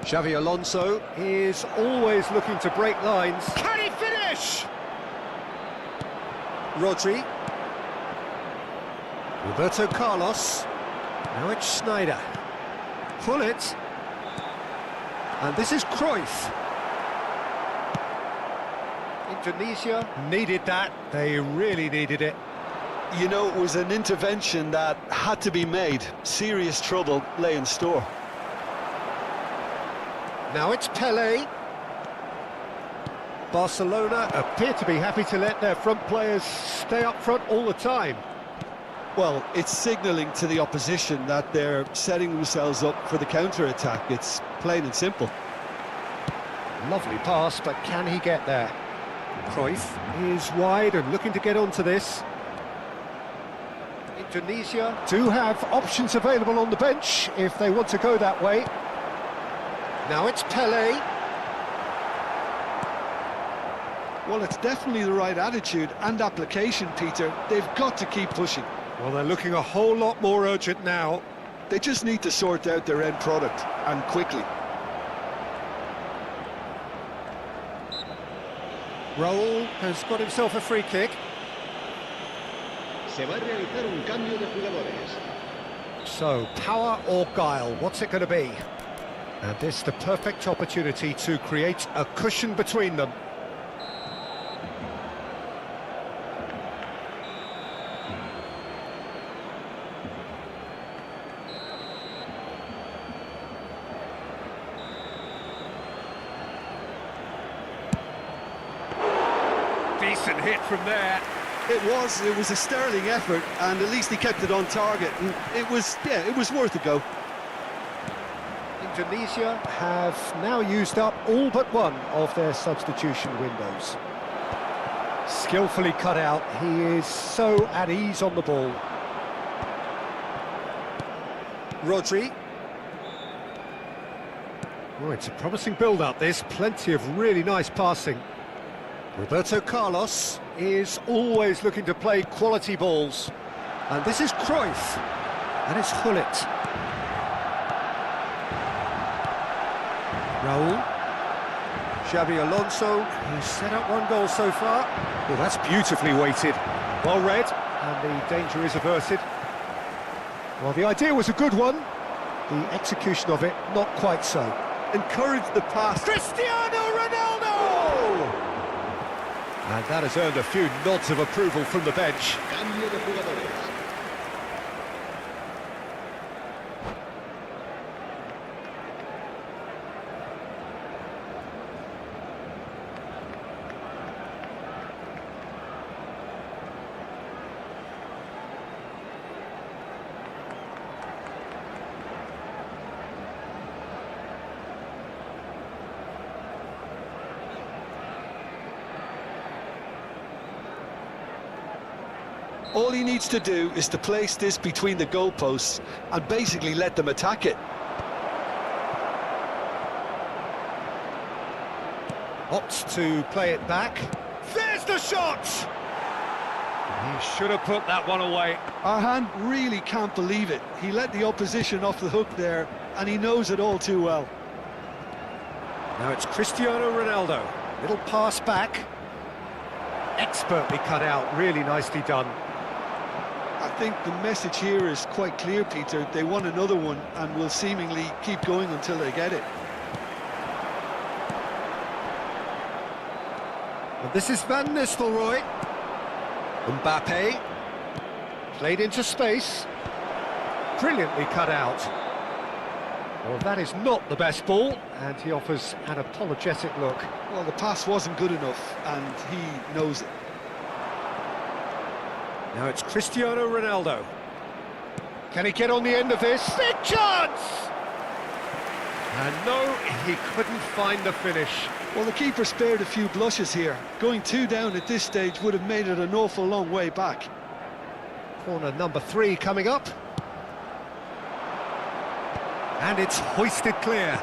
Xavi Alonso is always looking to break lines. Can he finish? Rodri. Roberto Carlos. Now it's Sneijder. Pull it. And this is Cruyff. Indonesia needed that. They really needed it. You know, it was an intervention that had to be made. Serious trouble lay in store. Now it's Pelé. Barcelona appear to be happy to let their front players stay up front all the time. Well, it's signalling to the opposition that they're setting themselves up for the counter-attack. It's plain and simple. Lovely pass, but can he get there? Cruyff is wide and looking to get onto this. Indonesia do have options available on the bench if they want to go that way. Now it's Pelé. Well, it's definitely the right attitude and application, Peter. They've got to keep pushing. Well, they're looking a whole lot more urgent now. They just need to sort out their end product, and quickly. Raul has got himself a free kick. Se va a realizar un cambio de jugadores. So, power or guile, what's it going to be? And this the perfect opportunity to create a cushion between them. Decent hit from there. It was a sterling effort, and at least he kept it on target, and it was worth a go. Indonesia have now used up all but one of their substitution windows. Skillfully cut out, he is so at ease on the ball. Rodri. Oh, it's a promising build-up, this. Plenty of really nice passing. Roberto Carlos is always looking to play quality balls. And this is Cruyff. And it's Hullet. Raul. Xabi Alonso, who's set up one goal so far. Well, that's beautifully weighted. Well read, and the danger is averted. Well, the idea was a good one. The execution of it, not quite so. Encourage the pass. Cristiano Ronaldo! And that has earned a few nods of approval from the bench. Cambio de jugadores. All he needs to do is to place this between the goalposts and basically let them attack it. Opts to play it back. There's the shot! He should have put that one away. Arhan really can't believe it. He let the opposition off the hook there, and he knows it all too well. Now it's Cristiano Ronaldo. Little pass back. Expertly cut out, really nicely done. I think the message here is quite clear, Peter. They want another one and will seemingly keep going until they get it. And this is Van Nistelrooy. Mbappe. Played into space. Brilliantly cut out. Well, that is not the best ball, and he offers an apologetic look. Well, the pass wasn't good enough, and he knows it. Now it's Cristiano Ronaldo. Can he get on the end of this? Big chance! And no, he couldn't find the finish. Well, the keeper spared a few blushes here. Going 2 down at this stage would have made it an awful long way back. Corner number 3 coming up. And it's hoisted clear.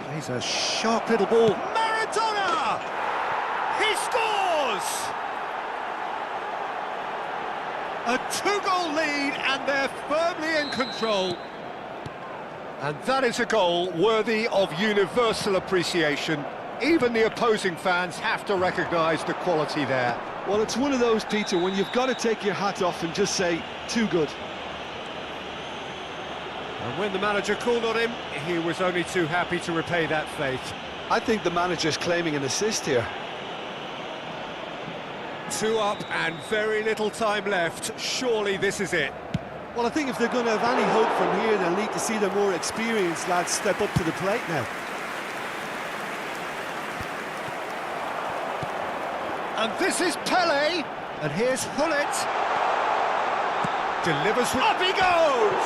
Plays a sharp little ball. Maradona! He scores! A 2-goal lead, and they're firmly in control. And that is a goal worthy of universal appreciation. Even the opposing fans have to recognise the quality there. Well, it's one of those, Peter, when you've got to take your hat off and just say, too good. And when the manager called on him, he was only too happy to repay that faith. I think the manager's claiming an assist here. 2 up and very little time left. Surely this is it. Well, I think if they're going to have any hope from here, they'll need to see the more experienced lads step up to the plate now. And this is Pele. And here's Hullet. Delivers with... Up he goes!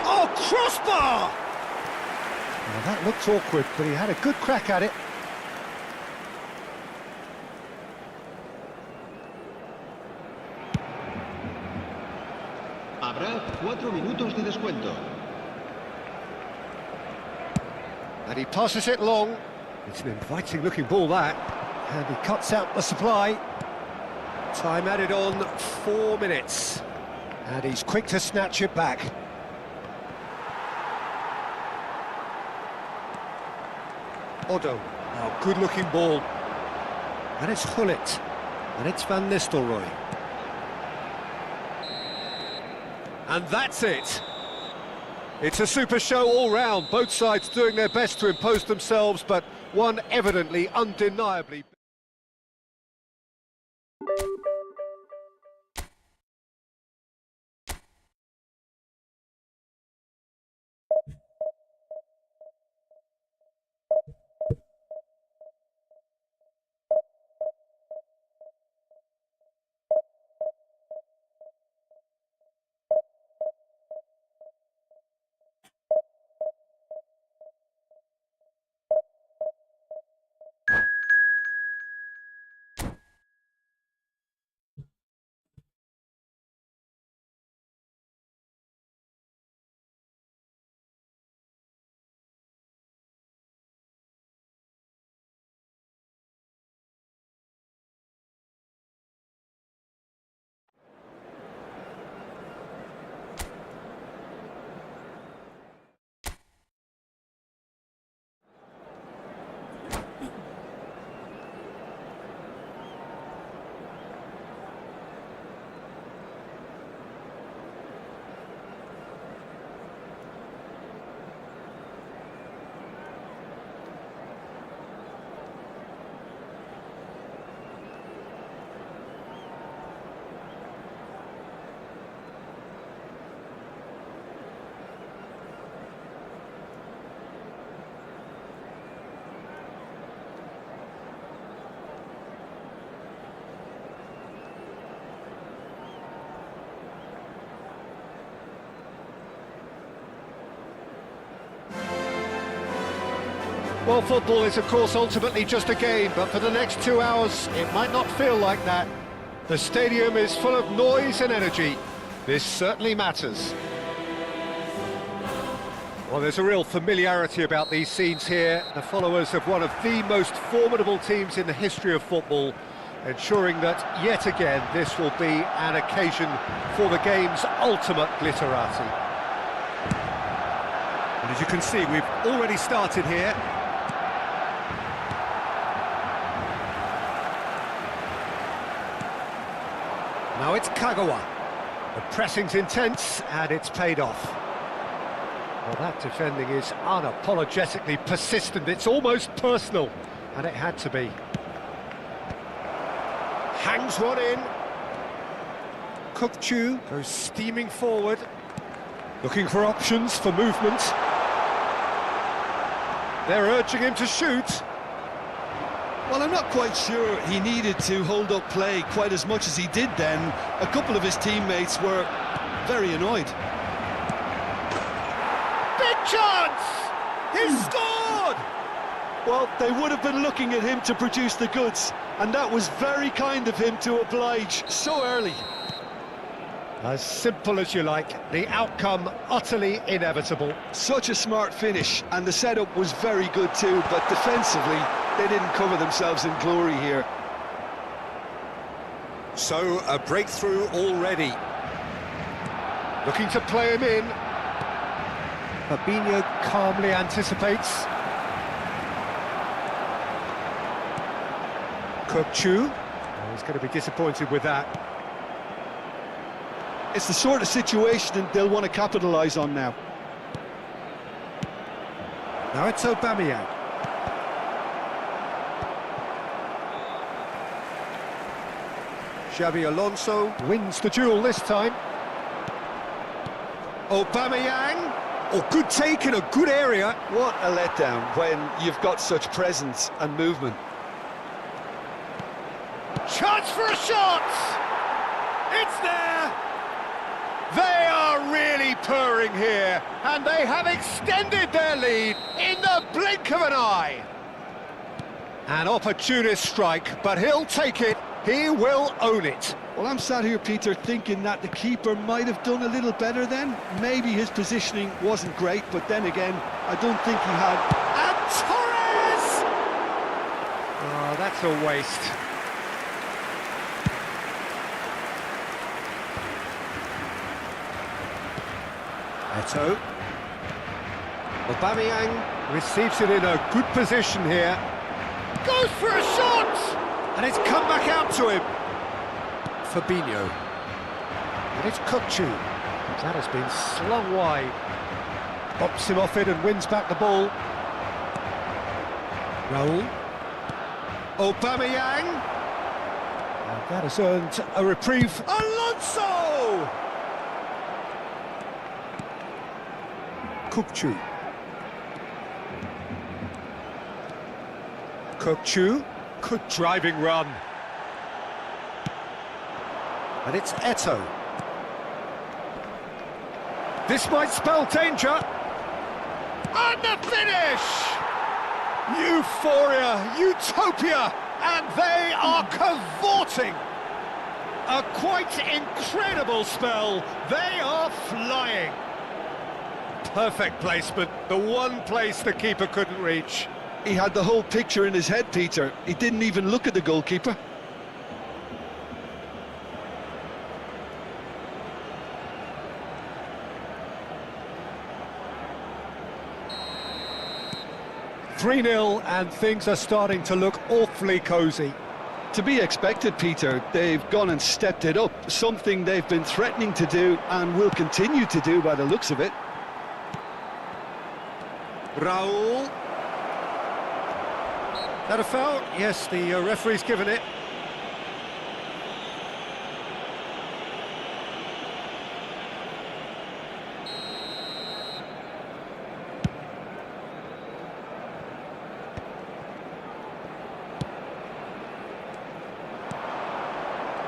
Oh, crossbar! Well, that looked awkward, but he had a good crack at it. Habrá 4 minutos de descuento. And he passes it long. It's an inviting looking ball, that. And he cuts out the supply. Time added on 4 minutes. And he's quick to snatch it back. Odo. Oh, good looking ball. And it's Hullet. And it's Van Nistelrooy. And that's it. It's a super show all round, both sides doing their best to impose themselves, but one evidently, undeniably... Well, football is, of course, ultimately just a game, but for the next 2 hours, it might not feel like that. The stadium is full of noise and energy. This certainly matters. Well, there's a real familiarity about these scenes here. The followers of one of the most formidable teams in the history of football, ensuring that, yet again, this will be an occasion for the game's ultimate glitterati. And as you can see, we've already started here. Now it's Kagawa. The pressing's intense, and it's paid off. Well, that defending is unapologetically persistent. It's almost personal, and it had to be. Hangs one in. Kukchu goes steaming forward, looking for options for movement. They're urging him to shoot. Well, I'm not quite sure he needed to hold up play quite as much as he did then. A couple of his teammates were very annoyed. Big chance! He's scored! Well, they would have been looking at him to produce the goods, and that was very kind of him to oblige so early. As simple as you like, the outcome utterly inevitable. Such a smart finish, and the setup was very good too, but defensively, they didn't cover themselves in glory here. So, a breakthrough already. Looking to play him in. Fabinho calmly anticipates. Kukchu. Oh, he's going to be disappointed with that. It's the sort of situation they'll want to capitalise on now. Now it's Aubameyang. Xabi Alonso wins the duel this time. Aubameyang. Oh, good take in a good area. What a letdown when you've got such presence and movement. Chance for a shot! It's there! They are really purring here, and they have extended their lead in the blink of an eye. An opportunist strike, but he'll take it. He will own it. Well, I'm sat here, Peter, thinking that the keeper might have done a little better then. Maybe his positioning wasn't great, but then again, I don't think he had. And Torres! Oh, that's a waste. Eto'o. Aubameyang receives it in a good position here. Goes for a shot! And it's come back out to him. Fabinho. And it's Kukchu. That has been slung wide. Bops him off it and wins back the ball. Raul. Aubameyang. And that has earned a reprieve. Alonso! Kukchu. Kukchu. Good driving run. And it's Eto'o. This might spell danger. And the finish! Euphoria, utopia, and they are cavorting. A quite incredible spell. They are flying. Perfect placement, the one place the keeper couldn't reach. He had the whole picture in his head, Peter. He didn't even look at the goalkeeper. (3-0) and things are starting to look awfully cosy. To be expected, Peter. They've gone and stepped it up, something they've been threatening to do and will continue to do by the looks of it. Raul. That a foul? Yes, the referee's given it.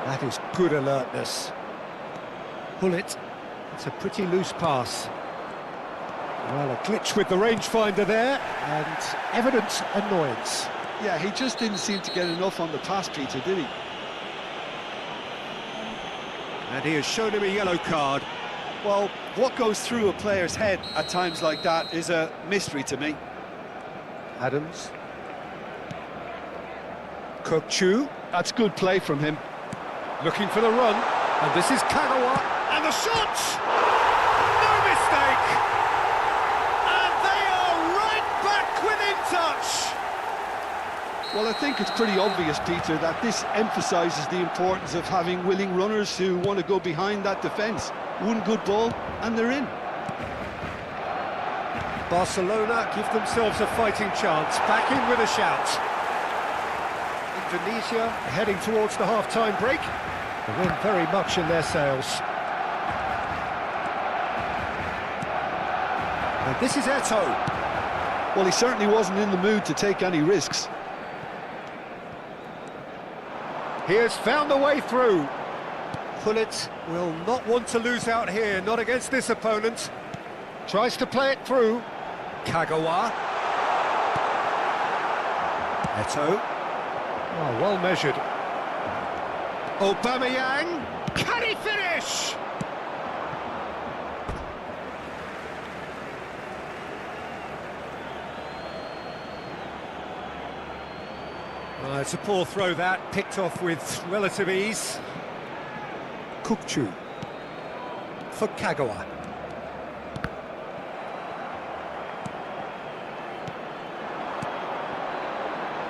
That is good alertness. Pull it. It's a pretty loose pass. Well, a glitch with the rangefinder there, and evident annoyance. Yeah, he just didn't seem to get enough on the pass, Peter, did he? And he has shown him a yellow card. Well, what goes through a player's head at times like that is a mystery to me. Adams. Kokchu. That's good play from him. Looking for the run. And this is Kagawa. And the shot! No mistake! And they are right back within touch! Well, I think it's pretty obvious, Peter, that this emphasises the importance of having willing runners who want to go behind that defence. One good ball, and they're in. Barcelona give themselves a fighting chance. Back in with a shout. Indonesia heading towards the half-time break. The wind very much in their sails. And this is Eto'o. Well, he certainly wasn't in the mood to take any risks. He has found a way through. Pullet will not want to lose out here, not against this opponent. Tries to play it through. Kagawa. Eto'o. Oh, well measured. Aubameyang. Can he finish? It's a poor throw that, picked off with relative ease. Kokchu for Kagawa.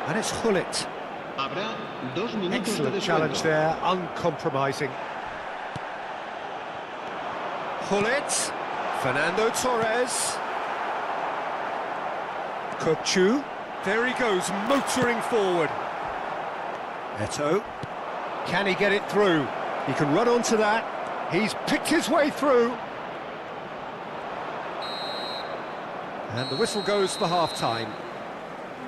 And it's Hullet. Excellent challenge there, uncompromising. Hullet, Fernando Torres. Kokchu. There he goes, motoring forward. Eto'o. Can he get it through? He can run onto that. He's picked his way through. And the whistle goes for half-time.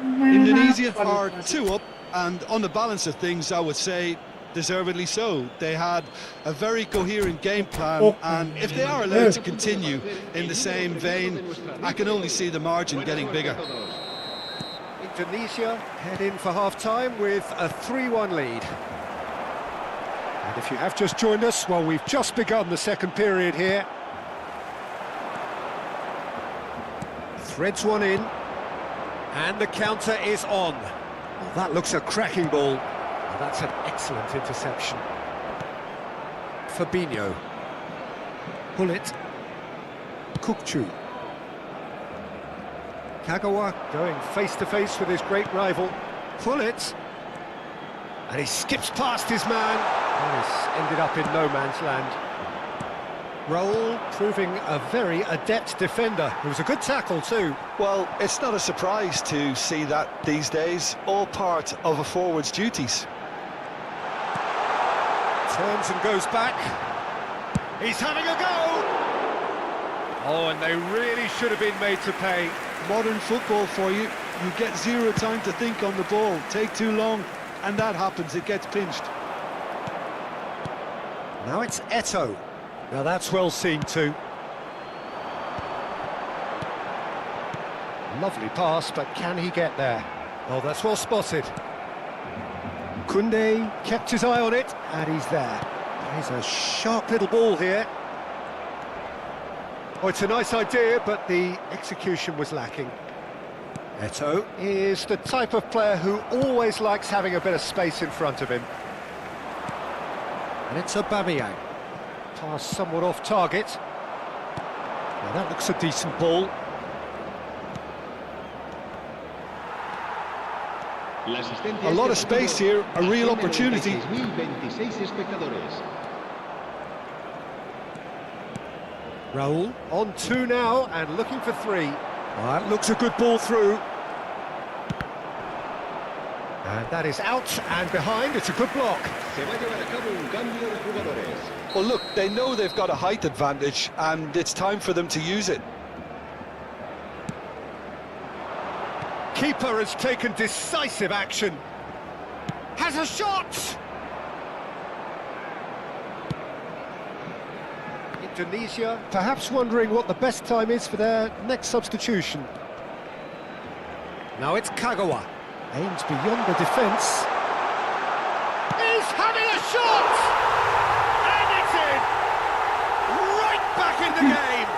Indonesia are 2 up, and on the balance of things, I would say deservedly so. They had a very coherent game plan, and if they are allowed to continue in the same vein, I can only see the margin getting bigger. Indonesia head in for half-time with a 3-1 lead. And if you have just joined us, well, we've just begun the second period here. Threads one in, and the counter is on. Well, that looks a cracking ball. Well, that's an excellent interception. Fabinho. Hullet. Kokchu. Kagawa going face-to-face with his great rival. Hullet. And he skips past his man. And he's ended up in no man's land. Raul proving a very adept defender. It was a good tackle too. Well, it's not a surprise to see that these days, all part of a forward's duties. Turns and goes back. He's having a go! Oh, and they really should have been made to pay. Modern football for you. You get zero time to think on the ball. Take too long, and that happens. It gets pinched. Now it's Eto'o. Now that's well seen too. Lovely pass, but can he get there? Oh, that's well spotted. Koundé kept his eye on it, and he's there. He's a sharp little ball here. Oh, it's a nice idea, but the execution was lacking. Eto'o is the type of player who always likes having a bit of space in front of him. And it's Aubameyang. Pass somewhat off target. Now that looks a decent ball. A lot of space here, a real opportunity. Raul on 2 now and looking for 3. That looks a good ball through. And that is out and behind. It's a good block. Well, look, they know they've got a height advantage, and it's time for them to use it. Keeper has taken decisive action. Has a shot! Indonesia perhaps wondering what the best time is for their next substitution. Now it's Kagawa. Aims beyond the defence. He's having a shot! And it's in! Right back in the game!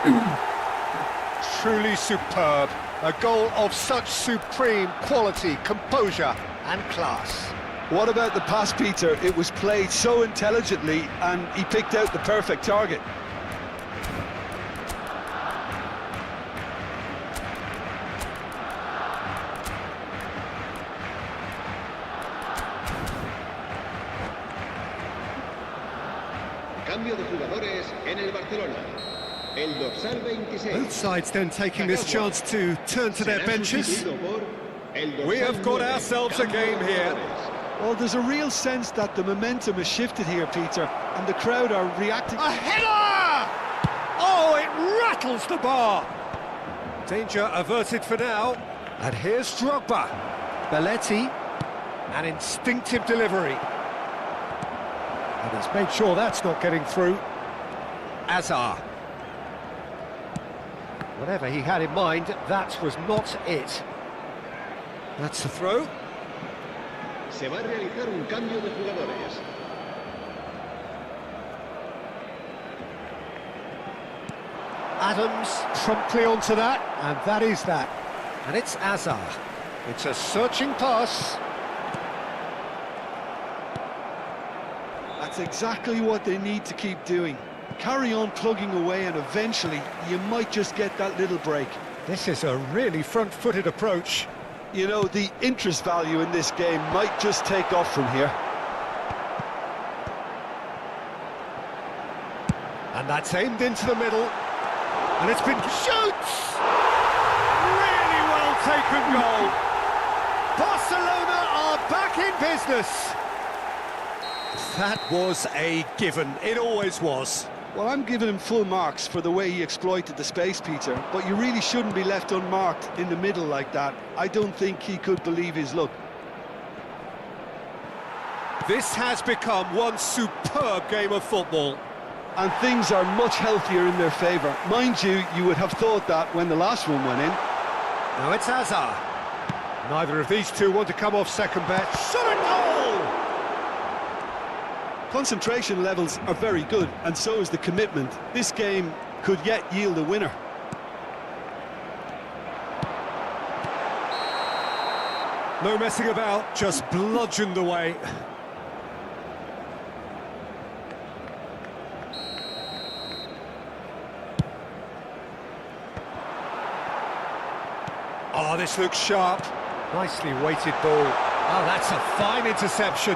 Truly superb. A goal of such supreme quality, composure and class. What about the pass, Peter? It was played so intelligently and he picked out the perfect target. Cambio de jugadores en el Barcelona. El dorsal 26. Both sides then taking this chance to turn to their benches. We have got ourselves a game here. Well, there's a real sense that the momentum has shifted here, Peter, and the crowd are reacting. A header! Oh, it rattles the bar. Danger averted for now. And here's Drogba. Belletti. An instinctive delivery. And he's made sure that's not getting through. Azar. Whatever he had in mind, that was not it. That's the throw. Se va a realizar un cambio de jugadores. Adams promptly onto that, and that is that. And it's Azar. It's a searching pass. That's exactly what they need to keep doing. Carry on plugging away and eventually you might just get that little break. This is a really front-footed approach. You know, the interest value in this game might just take off from here. And that's aimed into the middle. And it's been... Shoots! Really well taken goal. Barcelona are back in business. That was a given. It always was. Well, I'm giving him full marks for the way he exploited the space, Peter, but you really shouldn't be left unmarked in the middle like that. I don't think he could believe his luck. This has become one superb game of football. And things are much healthier in their favour. Mind you, you would have thought that when the last one went in. Now it's Azar. Neither of these two want to come off second best. Shot and goal! Concentration levels are very good, and so is the commitment. This game could yet yield a winner. No messing about, just bludgeoned away. Oh, this looks sharp. Nicely weighted ball. Oh, that's a fine interception.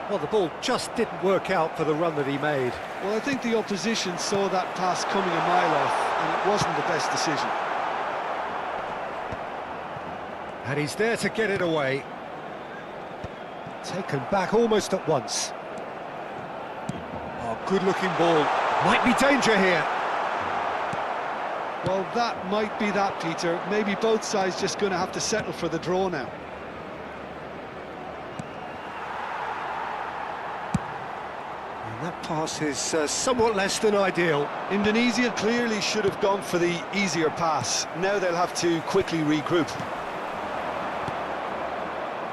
Well, the ball just didn't work out for the run that he made. Well, I think the opposition saw that pass coming a mile off, and it wasn't the best decision. And he's there to get it away. Taken back almost at once. Oh, good-looking ball. Might be danger here. Well, that might be that, Peter. Maybe both sides just going to have to settle for the draw now. And that pass is somewhat less than ideal. Indonesia clearly should have gone for the easier pass. Now they'll have to quickly regroup.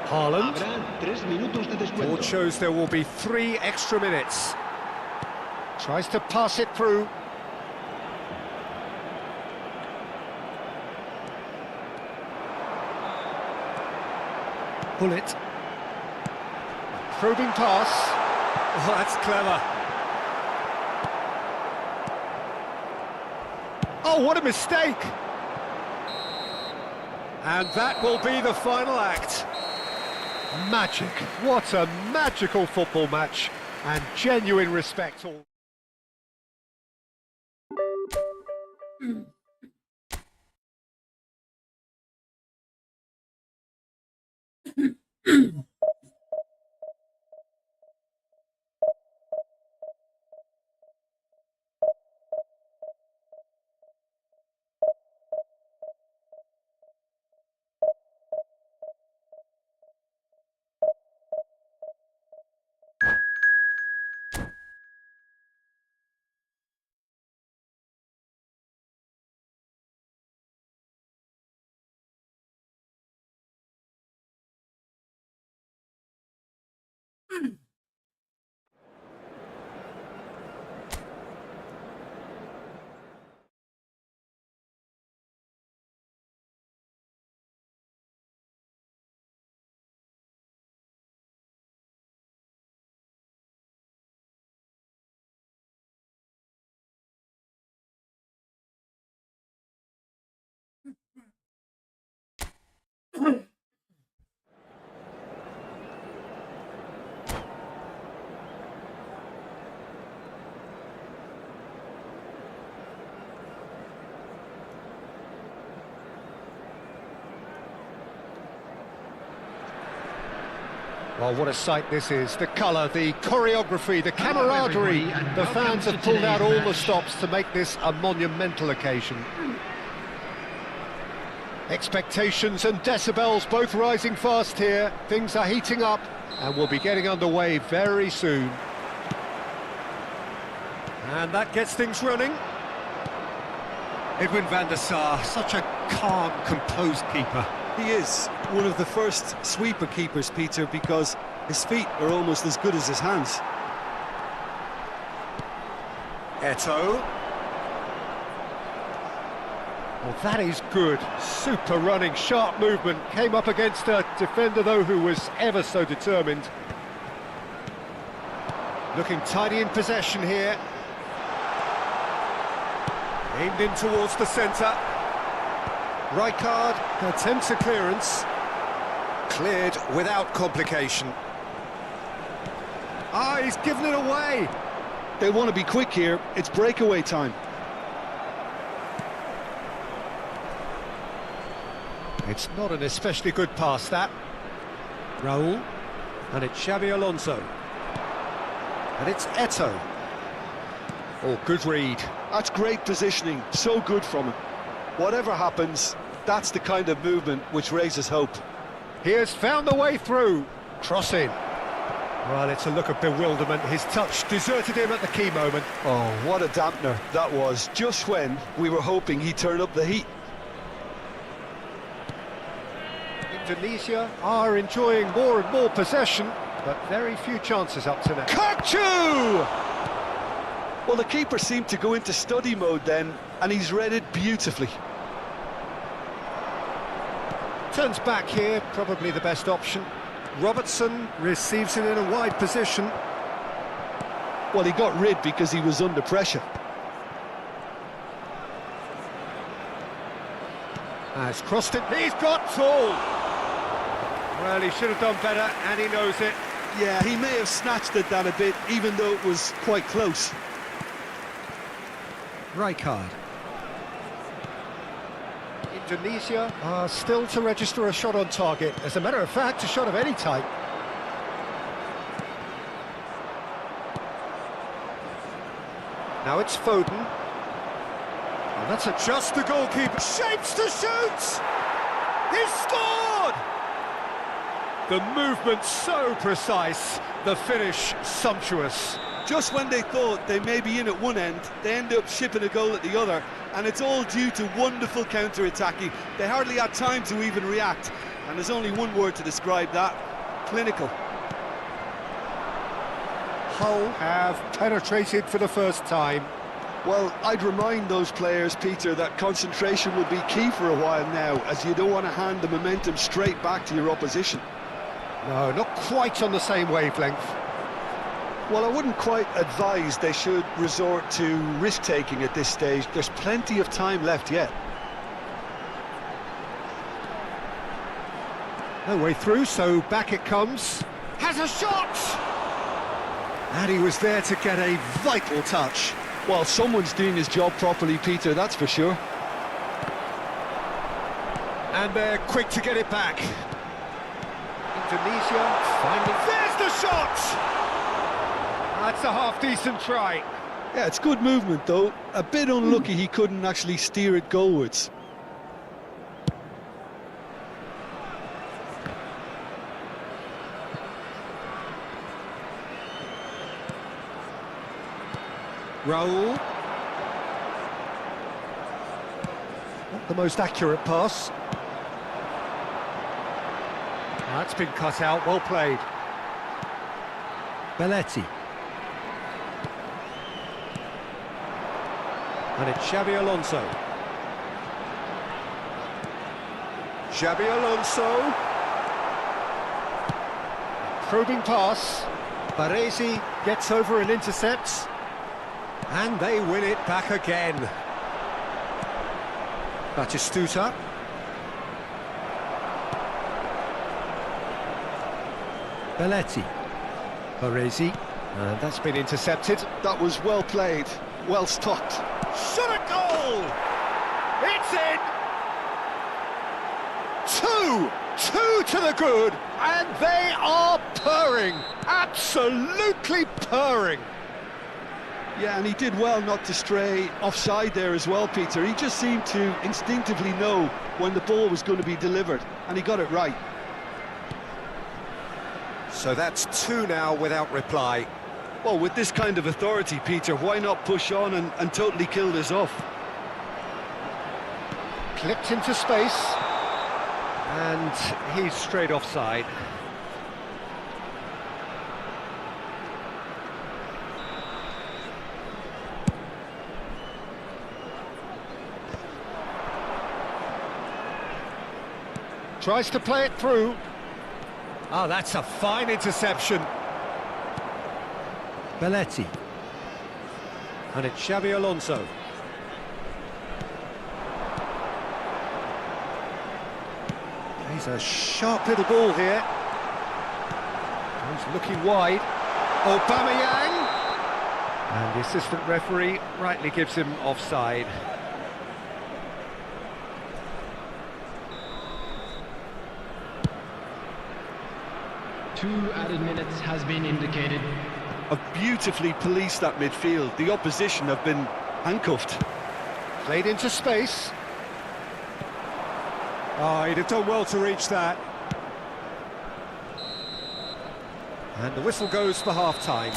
Haaland. Habrá 3 minutos de descuento. Board shows there will be 3 extra minutes. Tries to pass it through. Bullet. Probing pass. Oh, that's clever. Oh, what a mistake! And that will be the final act. Magic. What a magical football match. And genuine respect all. Well, what a sight this is. The colour, the choreography, the camaraderie. The fans have pulled out all the stops to make this a monumental occasion. Expectations and decibels both rising fast here. Things are heating up and we'll be getting underway very soon. And that gets things running. Edwin van der Sar, such a calm, composed keeper. He is one of the first sweeper keepers, Peter, because his feet are almost as good as his hands. Eto'o. Well, that is good. Super running, sharp movement. Came up against a defender, though, who was ever so determined. Looking tidy in possession here. Aimed in towards the centre. Rijkaard attempts a clearance. Cleared without complication. Ah, he's given it away. They want to be quick here. It's breakaway time. It's not an especially good pass, that. Raul. And it's Xabi Alonso. And it's Eto'o. Oh, good read. That's great positioning. So good from him. Whatever happens, that's the kind of movement which raises hope. He has found the way through. Cross in. Well, it's a look of bewilderment. His touch deserted him at the key moment. Oh, what a dampener that was, just when we were hoping he'd turn up the heat. Indonesia are enjoying more and more possession, but very few chances up to now. Kachu! Well, the keeper seemed to go into study mode then, and he's read it beautifully. Turns back here, probably the best option. Robertson receives it in a wide position. Well, he got rid because he was under pressure. Has crossed it, he's got tall! Well, he should have done better, and he knows it. Yeah, he may have snatched at that a bit, even though it was quite close. Rijkaard. Indonesia are still to register a shot on target. As a matter of fact, a shot of any type. Now it's Foden. And that's just the goalkeeper. Shapes to shoot! He's scored! The movement so precise, the finish sumptuous. Just when they thought they may be in at one end, they end up shipping a goal at the other, and it's all due to wonderful counter-attacking. They hardly had time to even react, and there's only one word to describe that: clinical. Hull have penetrated for the first time. Well, I'd remind those players, Peter, that concentration will be key for a while now, as you don't want to hand the momentum straight back to your opposition. No, not quite on the same wavelength. Well, I wouldn't quite advise they should resort to risk-taking at this stage. There's plenty of time left yet. No way through, so back it comes. Has a shot! And he was there to get a vital touch. Well, someone's doing his job properly, Peter, that's for sure. And they're quick to get it back. Indonesia finally... There's the shot! That's a half-decent try. Yeah, it's good movement, though. A bit unlucky he couldn't actually steer it goalwards. Raul. Not the most accurate pass. That's been cut out, well played. Belletti. And it's Xabi Alonso. Xabi Alonso. Probing pass. Baresi gets over and intercepts. And they win it back again. Batistuta. Belletti. Baresi. And that's been intercepted. That was well played, well stopped. Shot a goal! It's in! Two to the good, and they are purring, absolutely purring. Yeah, and he did well not to stray offside there as well, Peter. He just seemed to instinctively know when the ball was going to be delivered, and he got it right. So that's two now without reply. Well, with this kind of authority, Peter, why not push on and totally kill this off? Clipped into space, and he's straight offside. Tries to play it through. Oh, that's a fine interception. Belletti. And it's Xabi Alonso. He's a sharp little ball here. He's looking wide. Aubameyang! And the assistant referee rightly gives him offside. Two added minutes has been indicated. Have beautifully policed that midfield. The opposition have been handcuffed. Played into space. Oh, he'd have done well to reach that. And the whistle goes for half-time.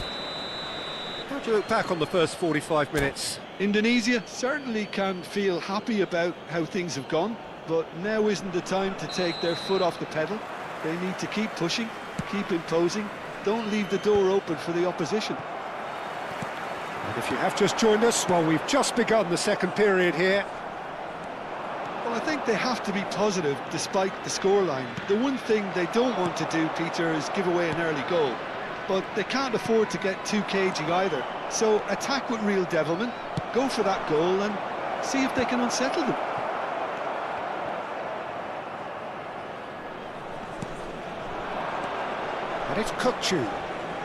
How do you look back on the first 45 minutes? Indonesia certainly can feel happy about how things have gone, but now isn't the time to take their foot off the pedal. They need to keep pushing, keep imposing, don't leave the door open for the opposition. And if you have just joined us, well, we've just begun the second period here. Well, I think they have to be positive despite the scoreline. The one thing they don't want to do, Peter, is give away an early goal. But they can't afford to get too cagey either. So attack with real devilment, go for that goal and see if they can unsettle them. And it's Kukçu.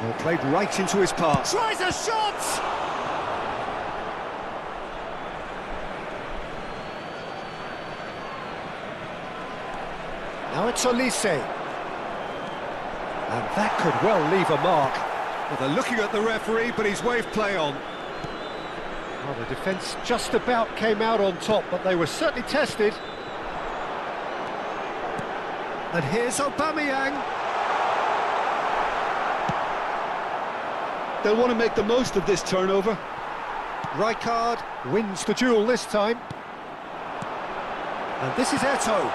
Well, played right into his path. Tries a shot! Now it's Olise. And that could well leave a mark. Well, they're looking at the referee, but he's waved play on. Well, the defence just about came out on top, but they were certainly tested. And here's Aubameyang. They'll want to make the most of this turnover. Rijkaard wins the duel this time. And this is Eto'o.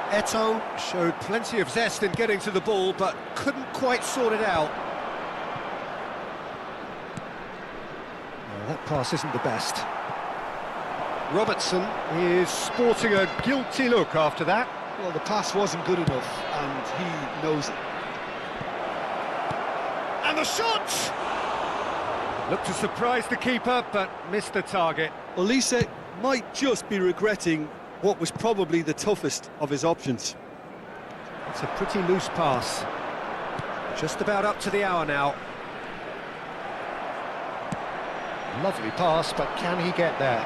Eto'o showed plenty of zest in getting to the ball, but couldn't quite sort it out. Well, that pass isn't the best. Robertson is sporting a guilty look after that. Well, the pass wasn't good enough, and he knows it. And the shot! Looked to surprise the keeper, but missed the target. Olise might just be regretting what was probably the toughest of his options. It's a pretty loose pass. Just about up to the hour now. Lovely pass, but can he get there?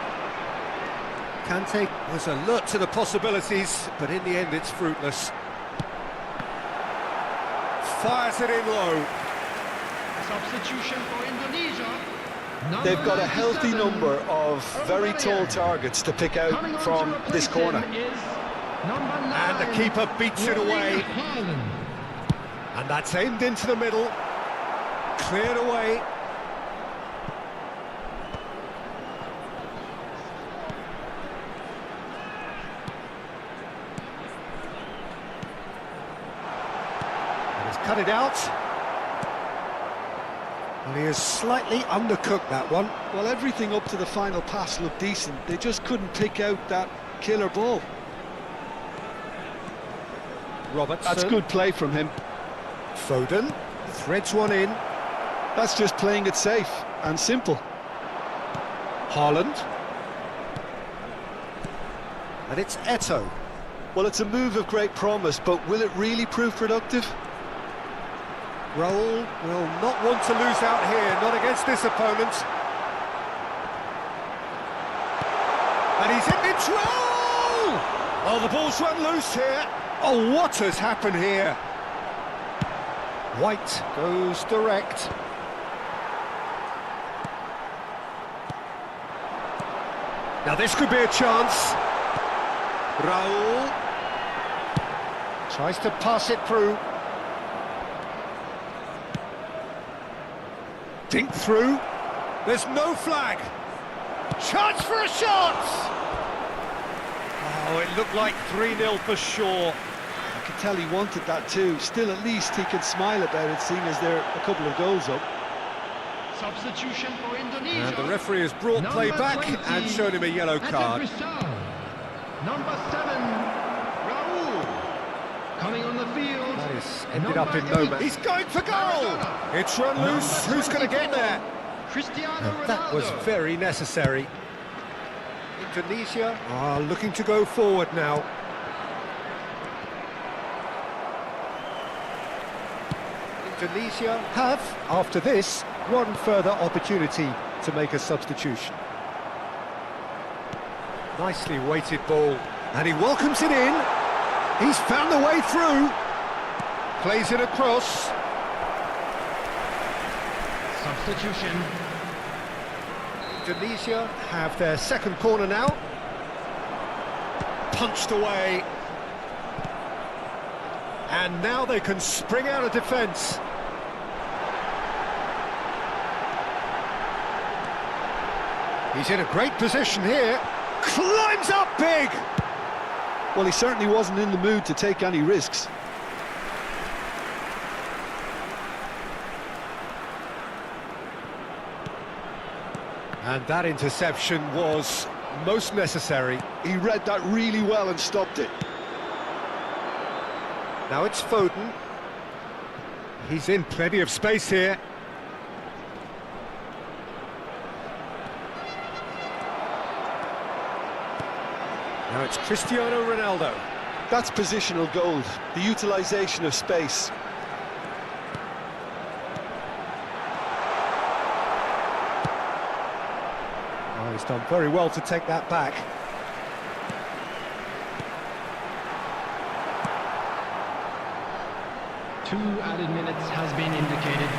Kante was alert to the possibilities, but in the end it's fruitless. Fires it in low. Substitution for Indonesia. They've got a 97. healthy number of very tall targets to pick out Coming on from to this replace corner. him is number 9. And the keeper beats it away. Haaland. And that's aimed into the middle. Cleared away. And he's cut it out. Well, he has slightly undercooked that one. Well, everything up to the final pass looked decent. They just couldn't pick out that killer ball. Robertson. That's good play from him. Foden threads one in. That's just playing it safe and simple. Haaland. And it's Eto'o. Well, it's a move of great promise, but will it really prove productive? Raul will not want to lose out here, not against this opponent. And he's in control! Oh, the ball's run loose here. Oh, what has happened here? White goes direct. Now this could be a chance. Raul tries to pass it through. Dink through. There's no flag. Chance for a shot! Oh, it looked like 3-0 for sure. I could tell he wanted that too. Still, at least he can smile about it, seeing as they're a couple of goals up. Substitution for Indonesia. And the referee has brought play back and shown him a yellow card. Number 7, Raul. Coming on the field. That is ended up in no man. He's going for goal! It's run loose. Who's going to get there? Cristiano Ronaldo. That was very necessary. Indonesia are looking to go forward now. Indonesia have, after this, one further opportunity to make a substitution. Nicely weighted ball, and he welcomes it in. He's found the way through. Plays it across. Substitution. Indonesia have their second corner now. Punched away. And now they can spring out of defence. He's in a great position here. Climbs up big! Well, he certainly wasn't in the mood to take any risks. And that interception was most necessary. He read that really well and stopped it. Now it's Foden. He's in plenty of space here. Now it's Cristiano Ronaldo. That's positional gold, the utilisation of space. Oh, he's done very well to take that back. Two added minutes has been indicated.